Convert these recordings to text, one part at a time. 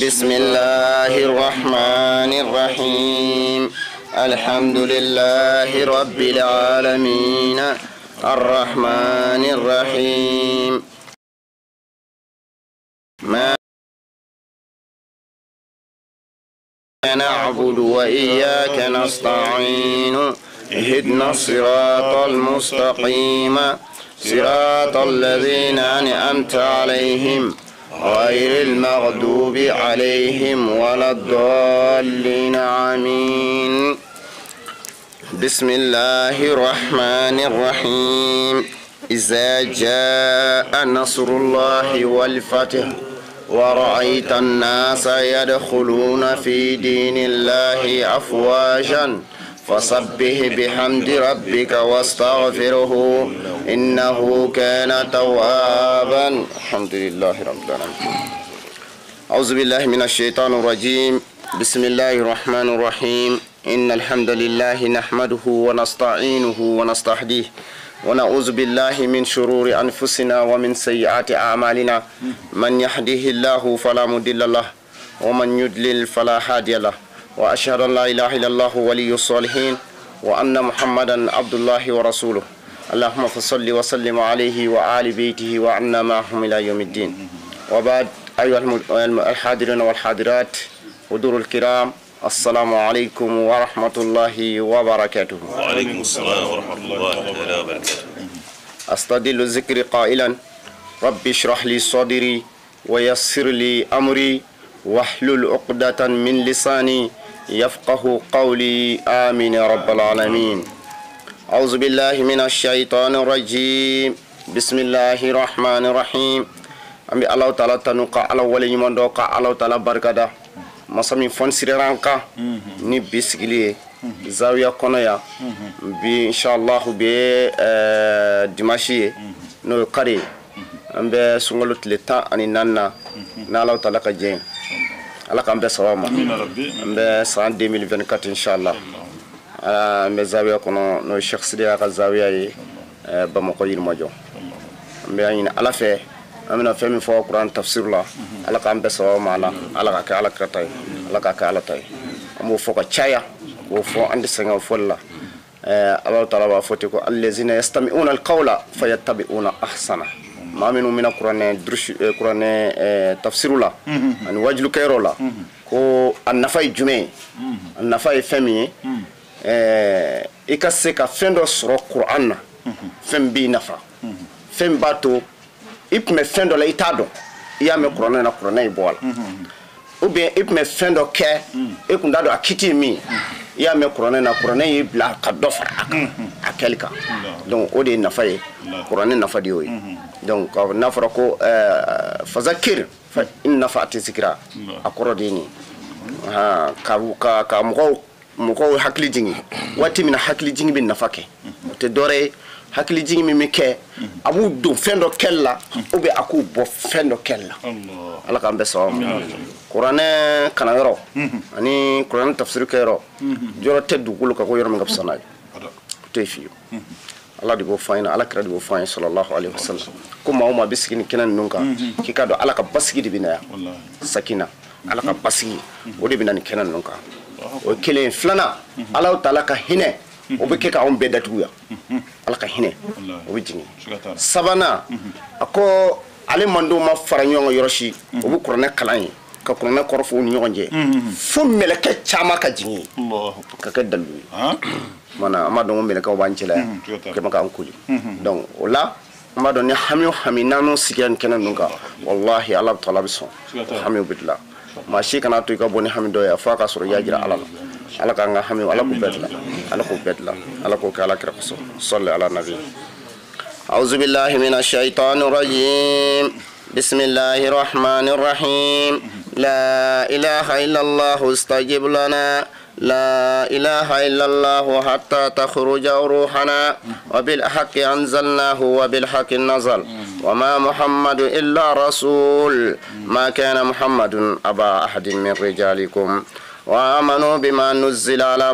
بسم الله الرحمن الرحيم الحمد لله رب العالمين الرحمن الرحيم ما نعبد وإياك نستعين اهدنا الصراط المستقيم صراط الذين أنعمت عليهم غير المغضوب عليهم ولا الضالين آمين بسم الله الرحمن الرحيم إذا جاء نصر الله والفتح ورأيت الناس يدخلون في دين الله أفواجا فسبح بحمد ربك واستغفره إنه كان توابا الحمد لله رب العالمين أعوذ بالله من الشيطان الرجيم بسم الله الرحمن الرحيم إن الحمد لله نحمده ونستعينه ونستهديه ونعوذ بالله من شرور أنفسنا ومن سيئات أعمالنا من يهده الله فلا مضل له ومن يضلل فلا هادي له وأشهد أن لا إله إلا الله ولي الصالحين وأن محمدا عبد الله ورسوله اللهم صل وسلم عليه وآل بيته وعنا معهم إلى يوم الدين وبعد أيها الحاضرين والحاضرات حضور الكرام السلام عليكم ورحمة الله وبركاته. وعليكم السلام ورحمة الله وبركاته. أستدل الذكر قائلا رب اشرح لي صدري ويسر لي أمري واحلل عقدة من لساني يفقه قولي آمين يا رب العالمين. أعوذ بالله من الشيطان الرجيم بسم الله الرحمن الرحيم أمي الله تعالى تنقى على ولي من دوقى الله تعالى بركة masami fon siranka ni bisigili zawiya konoya bi inshallah be dimashi no kare ambe sungolo tleta ani nanna na Allah taala ka je ala ka ambe sawama ambe san 2024 inshallah ambe zawiya kono no Sheikh Sidiya ka zawiya yi Bamako yirmajo ambe ayina ala fe amina femi fo Quran tafsir la ala ka ambe sawama ala ka ala kratay ala ka ala tay amo fo ko chaya wo fo andi senga folla Allah taala wa foti ko allazina yastami'una alqawla fayattabi'una ahsana ma minu min alquran drush quran tafsirula an wajlu kayrola ko annafay jume annafay femi ikasse ka fendo soro qur'an fem bi nafa fem bato ipme fendo la itado yame qur'an na qur'an ibol ou bien ipme fendo ke ekunda do akiti mi yame qur'an na qur'an ibla kadofa akelka donc odi nafa ye qur'an nafa di oyi donc nafara ko fazakir fa inna fa'ati zikra akorodini ha ka mo hakli jingi wati min hakli jingi bin nafake te dore hakli jingi mi ke abu do fendo kella obe aku bo fendo kella Allah ka mbe so qur'ane kana yoro ani qur'an tafsir ka yoro joro teddu kulu ka ko yoro ngab sanay te fi Allah di bo fayna ala kra di bo fayna sallallahu alaihi wasallam kuma uma biskini kinan nunka kika do ala ka basigi di binaya sakina ala ka basigi o de binan kinan nunka o kelen flana ala taala ka hine o be ke ka on be datuya ala ka hine o be jingi sabana ako ale mando ma faranyo yoroshi o bu qur'an kalan ka qur'an korfo ni nyonje fo meleke chama ka jingi ka ka dalu mana amado mo meleke o banchela ke maka ankuli donc wala amado ni hami nanu sigan kenan nunga wallahi ala taala biso hami bidla ma shi kana to ka boni hami do ya fa ka soro yajira ala ka nga hami ala ko bedla ala ko kala kra so salli ala nabi a'udhu billahi minash shaitanir rajim bismillahir rahmanir rahim la ilaha illallah istajib lana لا إله إلا الله حتى تخرج روحنا وبالحق أنزلناه وبالحق نزل وما محمد إلا رسول ما كان محمد أبا أحد من رجالكم وآمنوا بما نزل على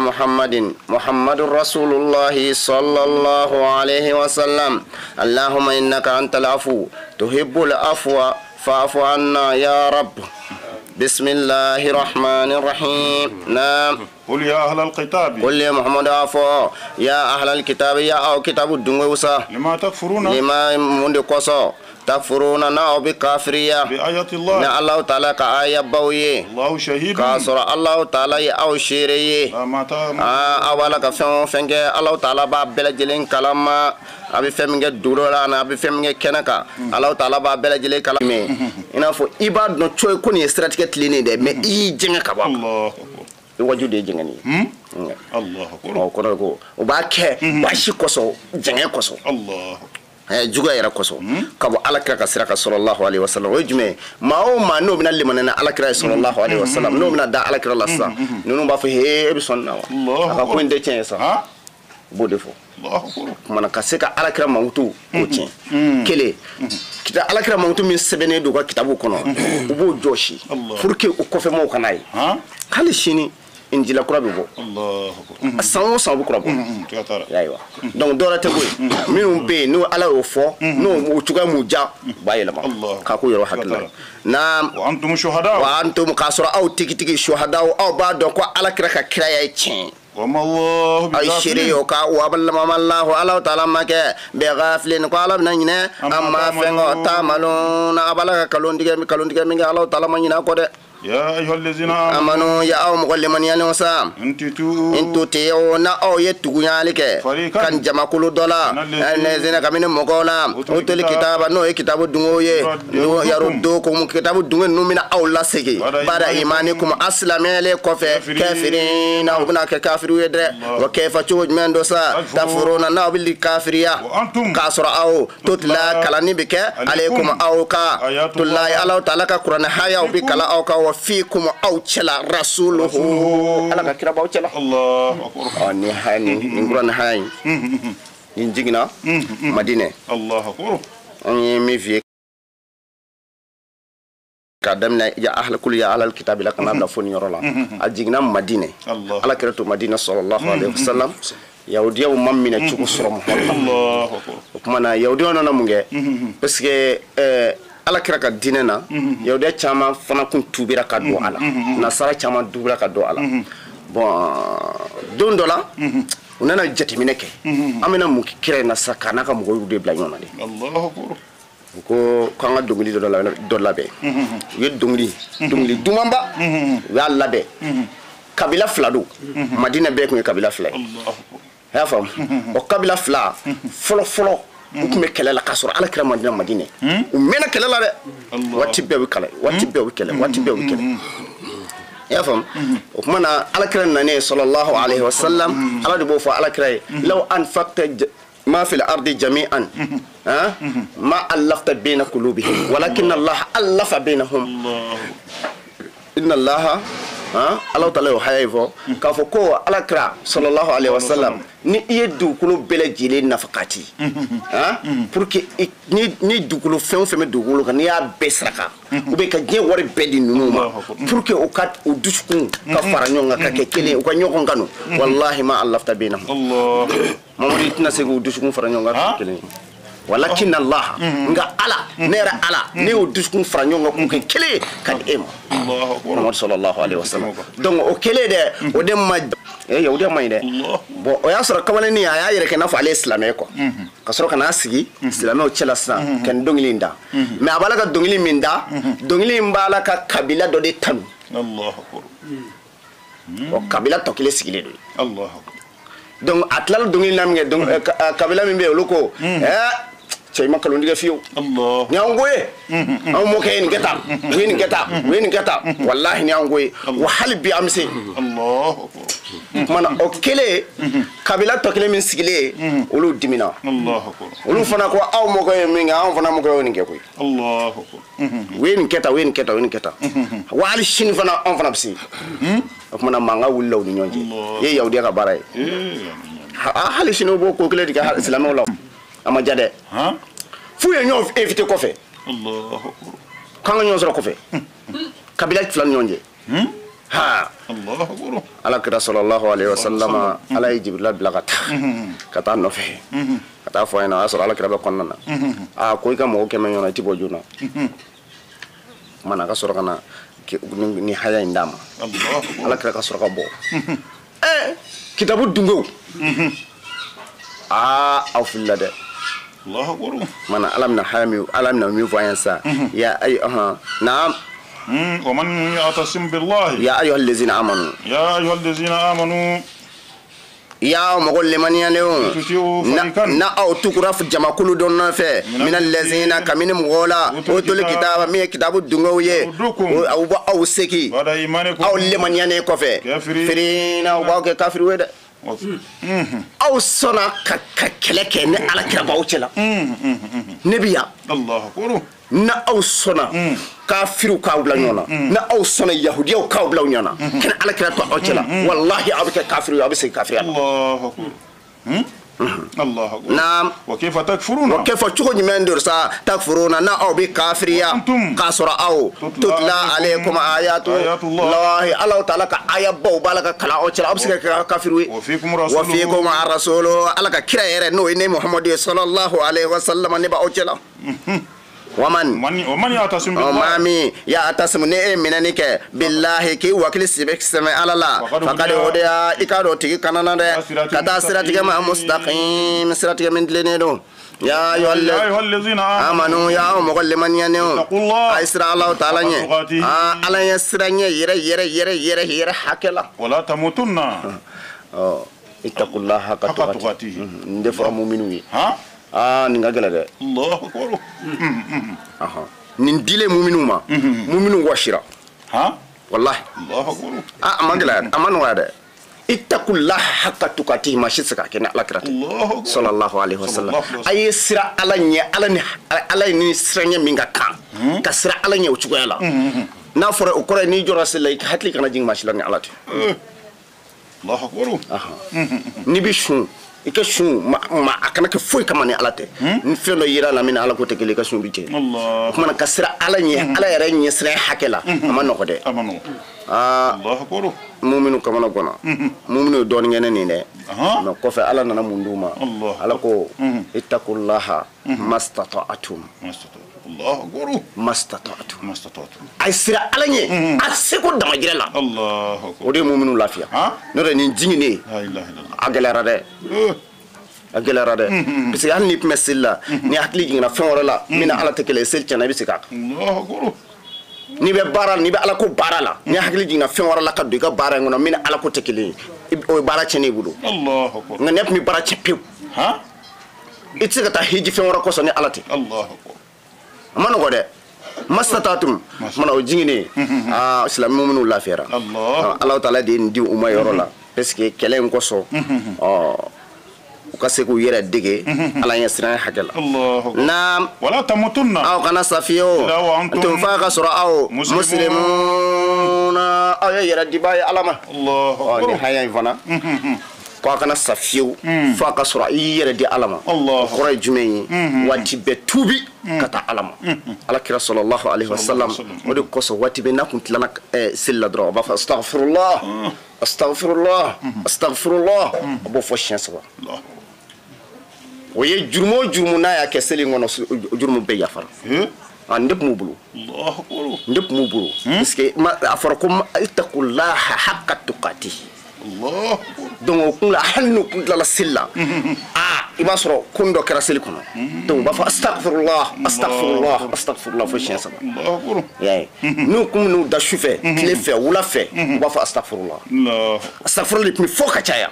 محمد رسول الله صلى الله عليه وسلم اللهم إنك أنت العفو تحب العفو فاعف عنا يا رب بسم الله الرحمن الرحيم نعم قل يا أهل الكتاب قل يا محمد عفو يا أهل الكتاب يا أو كتاب الدنيا لما تكفرون لما من قصو تكفرون ناو بكافرية بآيات الله نا الله تعالى كآية بوي الله شهيد كاسر الله تعالى أو شيري ما تعلم أولا كفن فنج الله تعالى بابلا جلين كلام أبي فمنج دولا أنا أبي فمنج كنكا الله تعالى بابلا جلين كلام إنا فو إباد نتشوي كوني استراتيجية ليني ده مي إيجينغ كباب الله وجود إيجينغني الله أكبر أو كناكو وباك باشي كوسو جينغ كوسو الله juga yɛrɛ kosɔn ka bɔ alakira ka sira kan sallallahu alaihi wasallam o ye jumɛn maa o maa n'o bɛna limanɛ alakira ye sallallahu alaihi wasallam n'o bɛna da alakira la sisan ninnu b'a fɔ he e bɛ sɔn nin na wa a ka ko in tɛ tiɲɛ ye sa u b'o de fɔ kumana ka se ka alakira mankutu k'o tiɲɛ kelen kita alakira mankutu min sɛbɛnnen don u ka kitabu kɔnɔ u b'o jɔsi pour que u kɔfɛmɔgɔw kana ye hali sini injila kura bɛ bɔ san o san u bɛ kura bɔ yayiwa donc dɔwɛrɛ tɛ ko ye minnu bɛ yen n'o ala y'o fɔ n'o o cogoya m'u diya u b'a yɛlɛma k'a k'u yɛrɛ hakilila ye naam wa antum shuhada wa antum k'a sɔrɔ aw tigitigi shuhadaw aw b'a dɔn ko alakira ka kiraya ye tiɲɛ وما الله ay shiri yo ka wa ballama Allah ala ta'ala make be ghaflin ko ala na nyine amma fengo tamaluna abala ka kalondige mi Allah ta'ala ma nyina ko de يا أيها الذين آمنوا يا أو مغلمن يا نوسام انتو تيو نا أو يتوغو يالك كان جمع كل دولا الذين كمين مغولا وتل كتاب نو كتاب دونغو يردوكم كتاب دونغو نو من أولا سيجي بعد إيمانكم أسلم يلي كافرين أو بنا كافر يدر وكيف تشوج من دوسا تفرون نا بالكافرية كاسر أو تتلا كلاني بك عليكم أو كا تلا الله تعالى كقرآن حيا وبكلا أو كا وفيكم أو تلا رسوله أنا كيرا باو تلا الله أكبر أني هاي نقولنا هاي نجينا مدينة الله أكبر أني ميفي كادمنا يا أهل كل يا أهل الكتاب لكن أنا فوني يرولا أجينا مدينة على كرتو مدينة صلى الله عليه وسلم يهوديا ومامنا تشوف سرهم الله أكبر وكمانا يهوديا أنا مونجة بس كه ala kira ka dinɛ na yahudiya caman fana kun tubira ka don ala nasara caman tubira ka don ala bon don dɔ la u nana jateminɛ kɛ an bɛna mun kira na sa ka n'a ka mɔgɔw de bila ɲɔgɔn na de ko k'an ka dɔnkili dɔ labɛn u ye dɔnkili dumanba u y'a labɛn kabila fila don madina bɛɛ kun ye kabila fila ye a y'a faamu o kabila fila fɔlɔ u tun bɛ kɛlɛ la k'a sɔrɔ ala kira madina u mɛnna kɛlɛ la dɛ waati bɛɛ u kɛlɛ waati bɛɛ u kɛlɛ i y'a faamu o kuma na ala kira nanen sallallahu alaihi wasallam ala de b'o fɔ ala kira ye law anfaqta ma fil ardi jami'an ma allafta bayna qulubihim walakin allah allafa bainahum inna allaha Allah ta'ala yo hayfo ka fo ko ala kira sallallahu alaihi wasallam ni iye dukulu bele jile nafakati pour que ni dukulu fen fen dukulu kan ya besraka ou be ka je wori bedi numa pour que o kat o duskun ka faranyo nga ka kele o ka nyoko ngano wallahi ma allafta bainahum Allah mamadi tina se o duskun faranyo nga kele walakin Allah nga ala nera ala ne o duskun faranyo nga ko kele kan em Muhammad sallallahu alaihi wasallam donc o kele de o dem ma yawdiya may de bon o ya sura kamane ni ya yere kana fa al-islamé ko ka sura kana sigi islamé o cela sa ken donglinda mais abala ka dongli minda dongli mbala ka kabila do de tanu Allahu akbar o kabila to kele sigile do Allahu akbar donc atlal dongli namge donc kabila mimbe loko cey makalo ndiga fiyo Allah nyangoye am mo kay ni geta wen geta wallahi nyangoye wa halbi amse Allah mana o kele kabila to kele min sigile olu dimina Allah akbar olu fana ko aw mo koy min aw fana mo koy ni ngekoy Allah akbar wen keta wa al shin fana on fana bisi mana manga wullaw ni nyonje ye yawdi ka baray hal shin bo ko kele diga islamu law ama jade fu ye ñoo invité ko fe Allahu akbar kan ñoo soro ko fe kabila flan ñonje ha Allahu akbar ala kira sallallahu alaihi wasallam ala jibril bilagata kata no fe kata fo ina asra ala kira be konnana ko ka mo ke men yona tibo juna mana ka soro kana ni haya indama الله ala kira ka sɔrɔ ka bɔ kitabu dungo aw filila dɛ الله أكبر mana ala mina min fɔ an ye sa ya ay naam ومن يعتصم بالله ya ayyuhal ladzina amanu يا أيها الذين آمنوا ya mɔgɔ lemaniyanen o تطيعوا فريقا na aw tukura jamakulu dɔ nɔfɛ mina ladzina kamini mɔgɔw la o toli kitaba min ye kitabu dungow ye aw bɔ aw seki بعد إيمانكم aw lemaniyanen kɔfɛ firina u b'aw kɛ kafiriw ye dɛ aw sɔnna ka kɛlɛ kɛ ni ala kira b'aw cɛla ne bi yan الله أكبر na aw sɔnna kafiriw k'aw bila ɲɔgɔn na na aw sɔnna yahudiyaw k'aw bila ɲɔgɔn na kɛnɛ ala kira to aw cɛla wallahi aw bɛ kɛ kafiriw aw bɛ segin kafiriya la الله أكبر الله أكبر naam وكيف تكفرون o kɛ fɔ cogo jumɛn de sa takfuruna na aw bɛ kafiriya k'a sɔrɔ aw tutla alaykum ayatullahi ala ta'ala ka aya baw b'a la ka kalan aw cɛla aw bɛ se ka kɛ kafiriw ye وفيكم wa رسوله fiikum rasulu ala ka kira yɛrɛ n'o ye ne muhamadu sallallahu alaihi wasallam ne b'aw cɛla ومن يعتصم بالله mami ya atasimu ne e minɛni kɛ billahi k'i wakili sɛbɛ ala la fakadi hudiya i k'a dɔn tigi kanana dɛ ka taa siratigɛ ma mustaqim siratigɛ min tilennen don ya يا ayyuhal أيها الذين آمنوا amanu ya mɔgɔ lemaniyanen o a ye sira ala ta'ala ɲɛ ala ɲɛ sira ɲɛ yɛrɛ hakɛ la ولا تموتن ittaqullaha haqqa حق tuqati تقاته n de fɔra muminu ye ها nin ka gɛlɛ dɛ الله أكبر nin dile muminu ma muminu wasira ها wallahi الله أكبر a ma gɛlɛya a ma nɔgɔya dɛ ittaqullaha haqqa tuqatihi ma si se ka kɛ ni ala kira tɛ الله أكبر sallallahu alaihi wasallam a ye sira ala ɲɛ ala ye ni sira ɲɛ min ka kan ka sira ala ɲɛ o cogoya la n'a fɔra o kɔrɔ ye n'i jɔra seli la i hakili kana jigin maa si la ni ala tɛ الله أكبر n'i bɛ sun i ka sun a kana kɛ foyi kama ni ala tɛ ni fɛn dɔ yera la min ala ko tɛ kelen i ka sun bi cɛ الله o kumana ka sira ala ɲɛ ala yɛrɛ ɲɛ sira hakɛ la a ma nɔgɔ dɛ آمنوا الله أكبر muminu kamana gɔnna muminu ye dɔɔnin kɛ ne nin dɛ أها mɛ kɔfɛ ala nana mun d'u ma Allah. ala ko ittaqullaha mastata'tum ما استطعت الله أكبر mastata'tum ما استطعت a ye sira ala ɲɛ a seko damajira la الله o أكبر de ye muminu lafiya n'o tɛ nin jigin ne لا إله إلا الله a gɛlɛyara dɛ a gɛlɛyara dɛ parce que hali n'i tun bɛ seli la ni hakili jiginna fɛn wɛrɛ la min na ala tɛ kelen seli tiɲɛna i bɛ segin a kan الله أكبر n'i bɛ ala ko baara la ni hakili jiginna fɛn wɛrɛ la ka don i ka baara in kɔnɔ min na ala ko tɛ kelen ye o ye baara tiɲɛnen i bolo الله أكبر nka ne tun bɛ baara tiɲɛ pewu ها i tɛ se ka taa hiji fɛn wɛrɛ kɔsɔn ni ala tɛ الله أكبر a ma nɔgɔ dɛ masatatum mana o jiginnen silamɛ minnu lafiyara Allah. ala taala de ye nin di u ma yɔrɔ la parce que kɛlɛ in kɔsɔn u ka se k'u yɛrɛ dege ala ɲɛ siran hakɛ la الله أكبر naam ولا تموتن aw kana sa fiyewu Ila wa antum tun fa ka sɔrɔ aw muslimun. muslimuna aw ye yɛrɛ diba ye ala ma الله nin أكبر haya in fana ko a kana sa fiyewu f'a ka sɔrɔ i y'i yɛrɛ di ala ma Allah. o kɔrɔ ye jumɛn ye waati bɛɛ tuubi ka taa ala ma ala kira sallallahu alaihi wasallam o de kosɔn waati bɛɛ n'a kun tilala seli la dɔrɔn a b'a fɔ astaghfirullah astaghfirullah astaghfirullah a b'o fɔ siɲɛ 3 الله o ye jurumu o jurumu n'a y'a kɛ seli in kɔnɔ jurumu bɛɛ yafara إيه؟ n de tun b'u bolo الله أكبر n de tun b'u bolo parce que a fɔra ko ittaqullaha haqqa tuqatihi الله أكبر donc o kun la hali n'u kun tilala seli la i b'a sɔrɔ kun dɔ kɛra seli kɔnɔ donc u b'a fɔ astaghfirullah astaghfirullah astaghfirullah fo siɲɛ 3 الله أكبر y'a ye n'u kun n'u da su fɛ tile fɛ wula fɛ u b'a fɔ astaghfirullah الله astaghfirullah de tun bɛ fɔ ka caya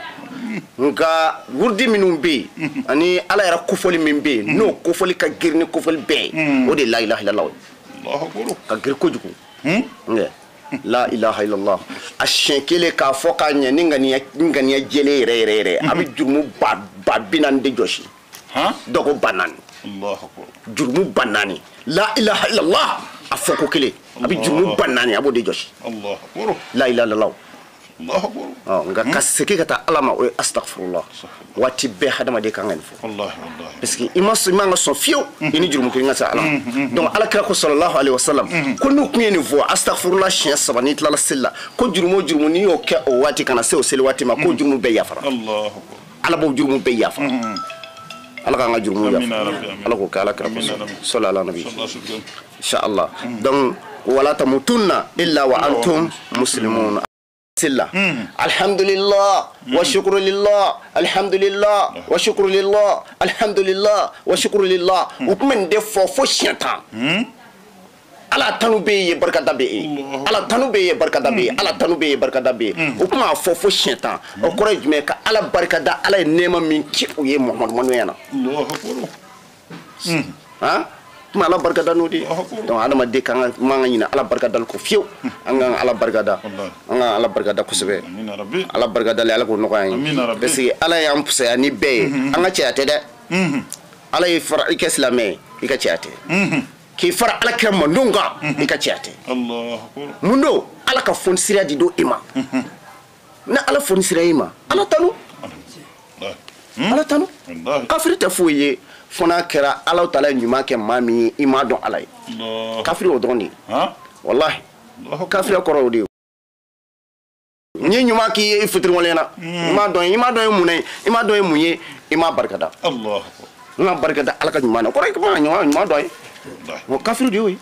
nka wurudi minnu bɛ yen ani ala yɛrɛ kofɔli min bɛ yen n'o kofɔli ka girin ni kofɔli bɛɛ ye o de ye la ilaha illallah ye الله أكبر ka girin kojugu la ilaha illallah a siɲɛ kelen k'a fɔ k'a ɲɛ ni ŋaniya jɛlen yɛrɛ a bɛ jurumu ba 40 de jɔsi ها dɔ ko ba 4 الله أكبر jurumu ba 4 la ilaha illallah a fɔ ko kelen a bɛ jurumu ba 4 a b'o de jɔsi الله أكبر la ilaha illallah الله أكبر nka ka segin ka taa ala ma o ye astaghfirullah waati bɛɛ hadamaden kan ka nin fɔ والله والله parce que i man ka sɔn fiyewu i ni jurumu kelen ka se ala ma donc ala kira ko sallallahu alaihi wasallam ko n'u kun ye nin fɔ astaghfirullah siɲɛ 3 n'i tilala seli la ko jurumu o jurumu n'i y'o kɛ o waati kana se o seli waati ma ko jurumu bɛɛ yafara الله أكبر ala b'o jurumu bɛɛ yafara ala k'an ka jurumu Amina yafa rabbi, amina. ala k'o kɛ ala kira ko Amina rabbi. sallallahu ala nabi الله شكرا inshallah donc ولا تموتن إلا وأنتم مسلمون سلا الحمد لله والشكر لله الحمد لله والشكر لله الحمد لله والشكر لله ومن دفع فشيطان ala tanu be ye barkada be ala tanu be ye barkada be ala tanu be ye barkada be o kuma fo shentan o kore jume ka ala barkada ala nema min ki o ye muhammad manu yana Allahu akbar ha tuma ala barkada no di donc ala ma de kan manga nyina ala barkada ko fiu anga ala barkada anga ala barkada ko sebe amina rabbi ala barkada le ala ko no kan amina rabbi parce que ala ya ampusa ni be anga ciate de ala yi fara ikeslamé ika ciate ki fara ala kira mandonga ika ciate Allahu akbar mundo ala ka fon sira di do ima na ala fon sira ima ala tanu ala tanu kafiri ta foye fona kira ala taala nyuma ke mami ima don ala kafiri o don ni ha wallahi kafiri ko ro di ni nyuma ki fitri wolena ima don munay ima don munye ima barkada Allahu akbar na barkada ala ka nyuma na ko rek ma nyuma don mo kafiri di wi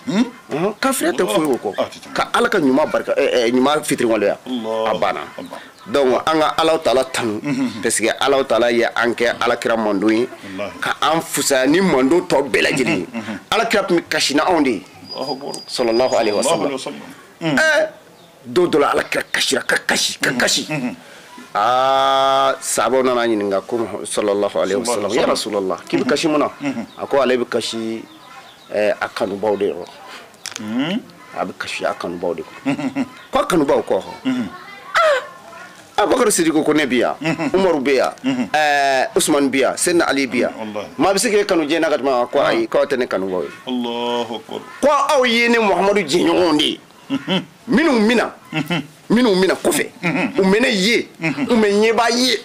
kafiri ta foye ko ka ala ka nyuma barka nyuma fitri wolya abana donc anga ala taala tanu parce que ala taala ya anke ala kira mando yi ka an fusa ni mando to belajiri ala kira mi kashina ondi sallallahu alaihi wasallam do ala kira kashira ka kashi sabo nana ni nga ko sallallahu alaihi wasallam ya rasulullah kibi kashi muna ako ale bi kashi akanu bawde abi kashi akanu bawde ko akanu baw ko Abubakar Sidiko ko ne biya Umar biya Usman biya Sayyidina Ali biya ma bisike kanu je nagat ma ko ay ko tane kanu boy Allahu akbar ko aw yene Muhammadu jinyondi minu mina kofe umene ye umenye ba ye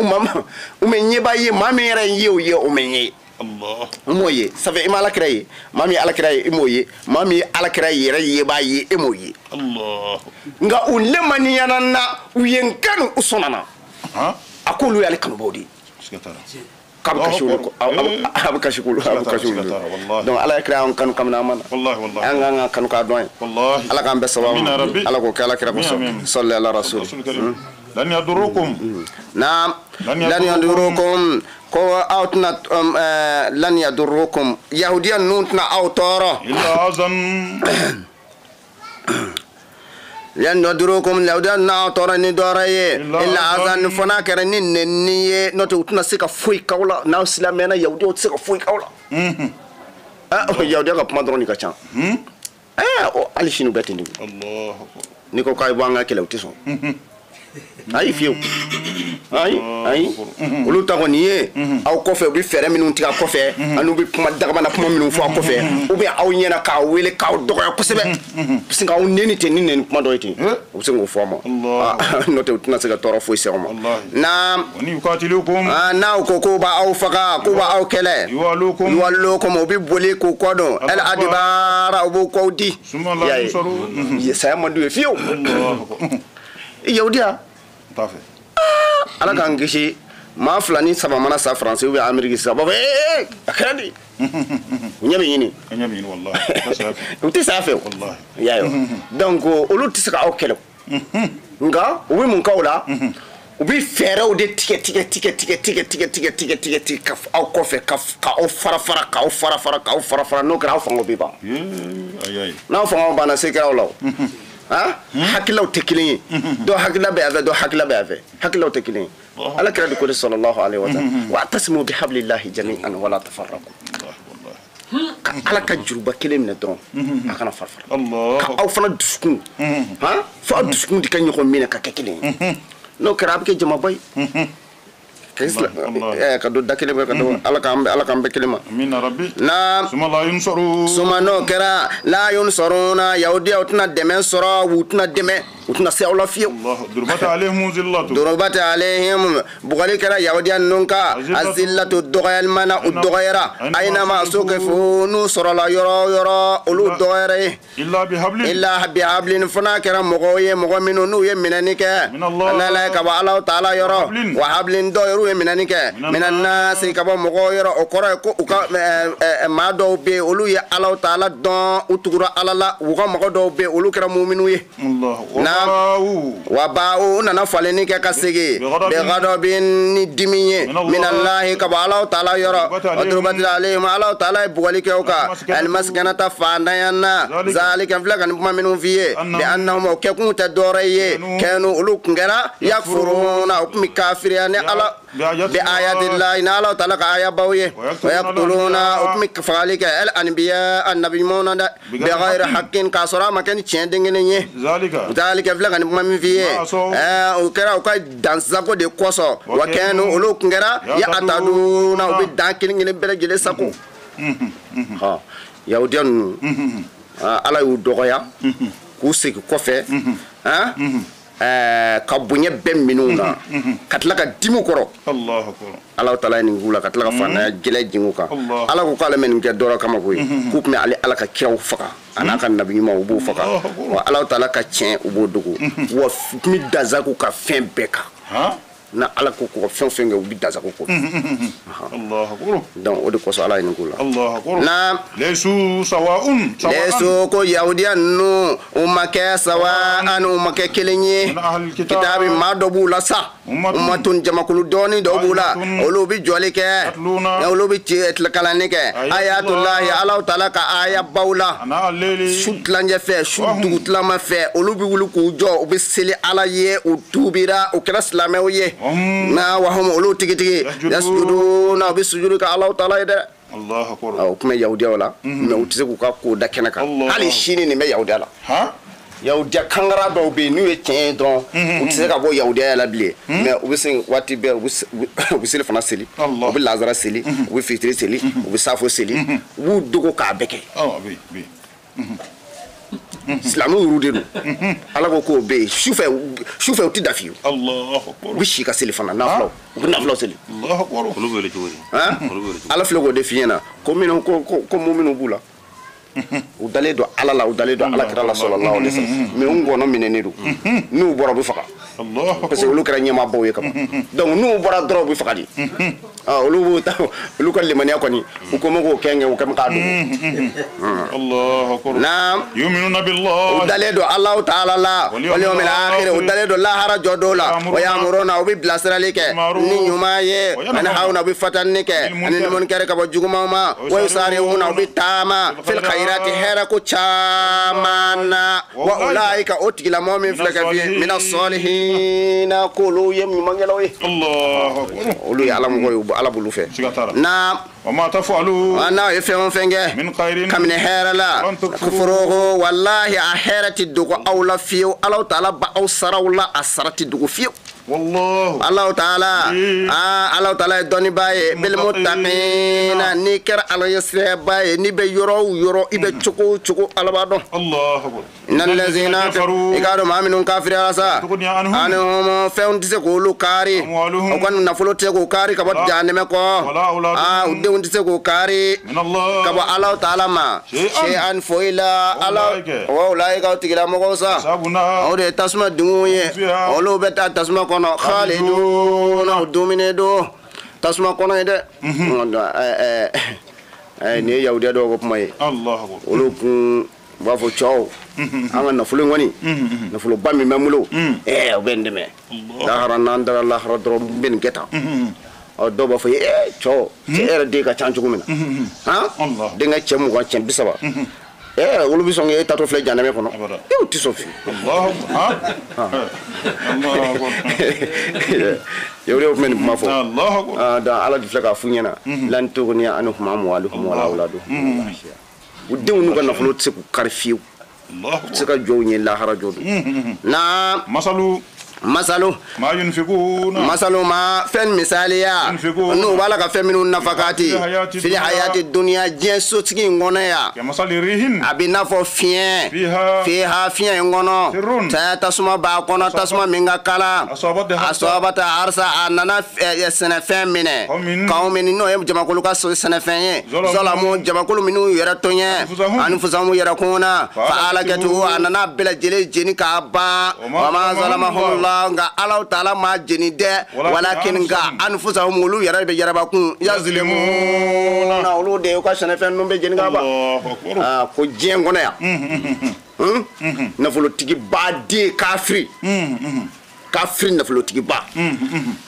umama umenye ba ye ma me re ye o ye umenye Allah moye ça fait imala créé mami ala créé moye mami ala créé re ye ba ye moye Allah nga ulle mani yanana uyenkanu usonana ha akulu yale kanu bodi skatara kabkashulu abkashulu donc ala créé on kanu kamna man wallahi anga kanu ka doy wallahi ala kan besawa ala ko kala kira ko sallallahu alaihi rasul lan yadurukum naam lan yadurukum ko outna lan yadurukum yahudiyan nuntna awtara illa azan lan yadurukum yahudiyan na awtara ni doraye illa azan fona kare ni niye noto utna sika fui kawla na islamena yahudi ot sika fui kawla yahudi ka pama droni ka chan ali shinu betindi Allah ni ko kay banga kele utiso ay fiu ay olu ta koniye aw kofe bi fere minun ti ka kofe anu bi kuma dagaba na kuma minun fo kofe ou bien aw nyena ka wele ka dogo ko sebe singa aw neni te ni neni kuma do iti o singo fo mo no te utna sega toro fo ise mo na woni qatilukum na ko ba aw faga ko ba aw kele yuwalukum obi bole ko kodo al adibara obo ko di ya sa mo du fiu Yaudia parfait ala kan gishi ma fulani saba mana sa français ou amérique saba akadi nyami yini wallahi uti sa fe wallahi yayo donc olu tisaka o kelo nga ubi mun kawla ubi fere o de tike ka au kofe ka o fara no gra fango biba ay na fango bana se ka olaw hakilaw tekilin do hakila be ave do hakila be ave hakilaw tekilin ala kira ko sallallahu alaihi wasallam wa tasmu bi hablillahi jami'an wala tafarraqu ala ka juruba kelen ne don akana farfar Allah aw fana duskun fa duskun di kan yoko mina ka kelen no kira ke jama bay ka do dakile be ka do ala ka be kelima amina rabbi na suma la yunsaru suma no kira la yunsaruna yahudi utna demen sura wutna deme utna se ola fiyo الله ضربت عليهم ذلة ضربت عليهم بغالي يهوديا نونكا الذلة الدغير المنا الدغيرة أينما سقفوا نصر لا يرى أولو الدغير إلا بحبل فنا كرا مغوي مغمن نوي منانك من الله أنا لا كبا الله تعالى يرى وحبل دغير منانك من الناس كبا مغوي يرى أكرا ما دو بي أولو يا الله تعالى دون أتغرى على لا وغم دو بي أولو كرا مؤمنوي الله وباءوا ننا فلني كاسيغي بغضب دميه من الله كبا الله تعالى يرى وضربت عليهم الله تعالى بغالي كوكا المسكنة فاندينا ذلك فلك ما منهم فيه بأنهم كيكون تدوري كانوا أولوك يكفرون وكم كافرين على بآيات الله إن الله تعالى آية باوية ويقتلون وكم كفالك الأنبياء النبي مونا بغير حق كاسرا ما كان تشندين ذلك فلك ما من فيه وكرا وكا دانساكو دي كوسو وكانوا أولوك يعتدون وبدانكين بلجل ساكو ها يوديان ala y'u dɔgɔya k'u segin kɔfɛ ka bonya bɛɛ minnu na ka tila ka dimi kɔrɔ ala taala ye nin k'u la ka tila ka fantanya gɛlɛya jigin kan ala ko k'ale mɛ nin kɛ dɔrɔn kama koyi k'u tun bɛ ale ala ka kiraw faga a n'a ka nabi ɲumanw u b'o faga wa ala taala ka tiɲɛ u b'o dogo wa tun bɛ dazaku ka fɛn bɛɛ kan na ala ko ko fɛn fɛn kɛ u bɛ dazaku ko donc o de kosɔn ala ye nin k'u la na lesu sawa'un lesu ko yahudiya ninnu u ma kɛ sawa'an u ma kɛ kelen ye kitabi maa dɔ b'u la sa ummatun jamakulu dɔɔni dɔw b'u la olu bɛ jɔli kɛ olu bɛ kalanni kɛ ayatullahi ala taala ka aya baw la su tilancɛ fɛ su dugu tilama fɛ olu bɛ wuli k'u jɔ u bɛ seli ala ye u tuubira u kɛra silamɛw ye na wahum olu tigi yasjuduna u bɛ sujudu ka ala taala ye dɛ Allahu akbar o kuma yahudiyaw la mais u tɛ se k'u ka ko da kɛnɛ kan hali sini nin bɛ yahudiya la yahudiya kangara dɔw bɛ yen n'u ye tiɲɛ ye dɔrɔn u tɛ se ka bɔ yahudiya la bilen mais u bɛ se waati bɛɛ u bɛ seli fana seli u bɛ lazara seli u bɛ fitiri seli u bɛ safo seli u b'u dogo k'a bɛɛ kɛ silamɛw yuru de don ala ko k'o bɛ yen sufɛ u tɛ da fiyewu u bɛ si ka seli fana nafulaw u bɛ nafulaw seli ala filɛ k'o de f'i ɲɛna ko minnu ko muminun b'u la u dalen don ala la u dalen don ala kira la sallallahu alaihi wasallam mais u ngɔnɔ minɛnen don n'u bɔra u bɛ faga parce que olu kɛra ɲɛmaabaw ye kaban donc n'u bɔra dɔrɔn u bɛ faga de olu b'u ta olu ka limaniya kɔni u ko ma k'o kɛ u kɛ k'a dogo naam yu'minuna billahi u dalen don ala ta'ala la wal yawmil akhir u dalen don lahara jɔ dɔw la wa ya'muruna u bɛ bilasirali kɛ ni ɲuman ye ani hawna u bɛ fatanni kɛ ani munkar ka bɔ jugumanw ma wa yusari'una u bɛ taama fil khairati hɛrɛ ko caman na wa ulaika o tigilamɔgɔ min filɛ ka fiyɛ mina salihina k'olu ye ɲumankɛlaw ye olu ye alamɔgɔ ye ala b'olu fɛ na وما تفعلوا أنا يفهم فينجه من خير كمن هير لا كفروه والله أحيرة الدعو أولى فيه الله تعالى بأو سر ولا أسرت الدعو فيه والله الله تعالى الله تعالى دوني باي بالمتقين نكر على يسر باي نبي يرو إبى تشكو على بعضه الله أكبر إن الذين كفروا ما منهم كافر راسا أنهم فهم تسقوا كاري وكان نفلو تسقوا كاري كبر جهنم كوا ودون تسقوا كاري كبر الله تعالى ما شيئا فويلا الله وأولئك تجلا مغوسا أو ده تسمع دمويه أولو بيت تسمع كنا خالدون ودومين دو تسمع كنا يده ni yahudiya dɔw ko kuma ye olu kun b'a fɔ cɛw an ka nafolo ŋɔni nafoloba min bɛ n bolo o bɛ n dɛmɛ lahara n'an dara lahara dɔrɔn n bɛ nin kɛ tan dɔw b'a fɔ cɛw cɛ yɛrɛ den ka ca cogo min na denkɛ cɛ 20 cɛ 30 olu bɛ sɔn k'e tatɔ filɛ janɛmɛ kɔnɔ u tɛ sɔn fiyewu yahudiyaw tun bɛ nin kuma fɔ ala de filɛ k'a f'u ɲɛna lan tughniya anhum amwaluhum wala awladuhum u denw n'u ka nafolo tɛ se k'u kari fiyewu u tɛ se ka jɔ u ɲɛ lahara jɔ don na masalu masalu ما ينفقون masalu ma fɛn misaliya Yunfiquna. n'u b'a la ka fɛn minnu nafakati fili hayati dunya diɲɛ sotigi in kɔnɔ ya كمثل ريح a bɛ n'a fɔ fiɲɛ فيها fiha fiɲɛ in kɔnɔ Sirrun. tasuma b'a kɔnɔ tasuma min ka kala أصابتها asɔbata arsa a nana sɛnɛfɛn minɛ Qawmin. qawmin n'o ye jamakulu ka sɛnɛfɛn ye Zalamu. zalamu jamakulu minnu yɛrɛ tɔɲɛ Anfusahum. anfusamu yɛrɛ kunna Fa fa alakɛtuhu a nana bɛɛ lajɛlen jeni k'a ban Wa ma wama zalamahumullah nka ala taala ma jeni dɛ walakin nka anfusahum olu yɛrɛ bɛ yɛrɛbakun yazlimuna olu de y'u ka sɛnɛfɛn ninnu bɛ jeni k'a ban الله أكبر ko diɲɛ kɔnɔ yan nafolotigi baden kafiri kafiri nafolotigi ba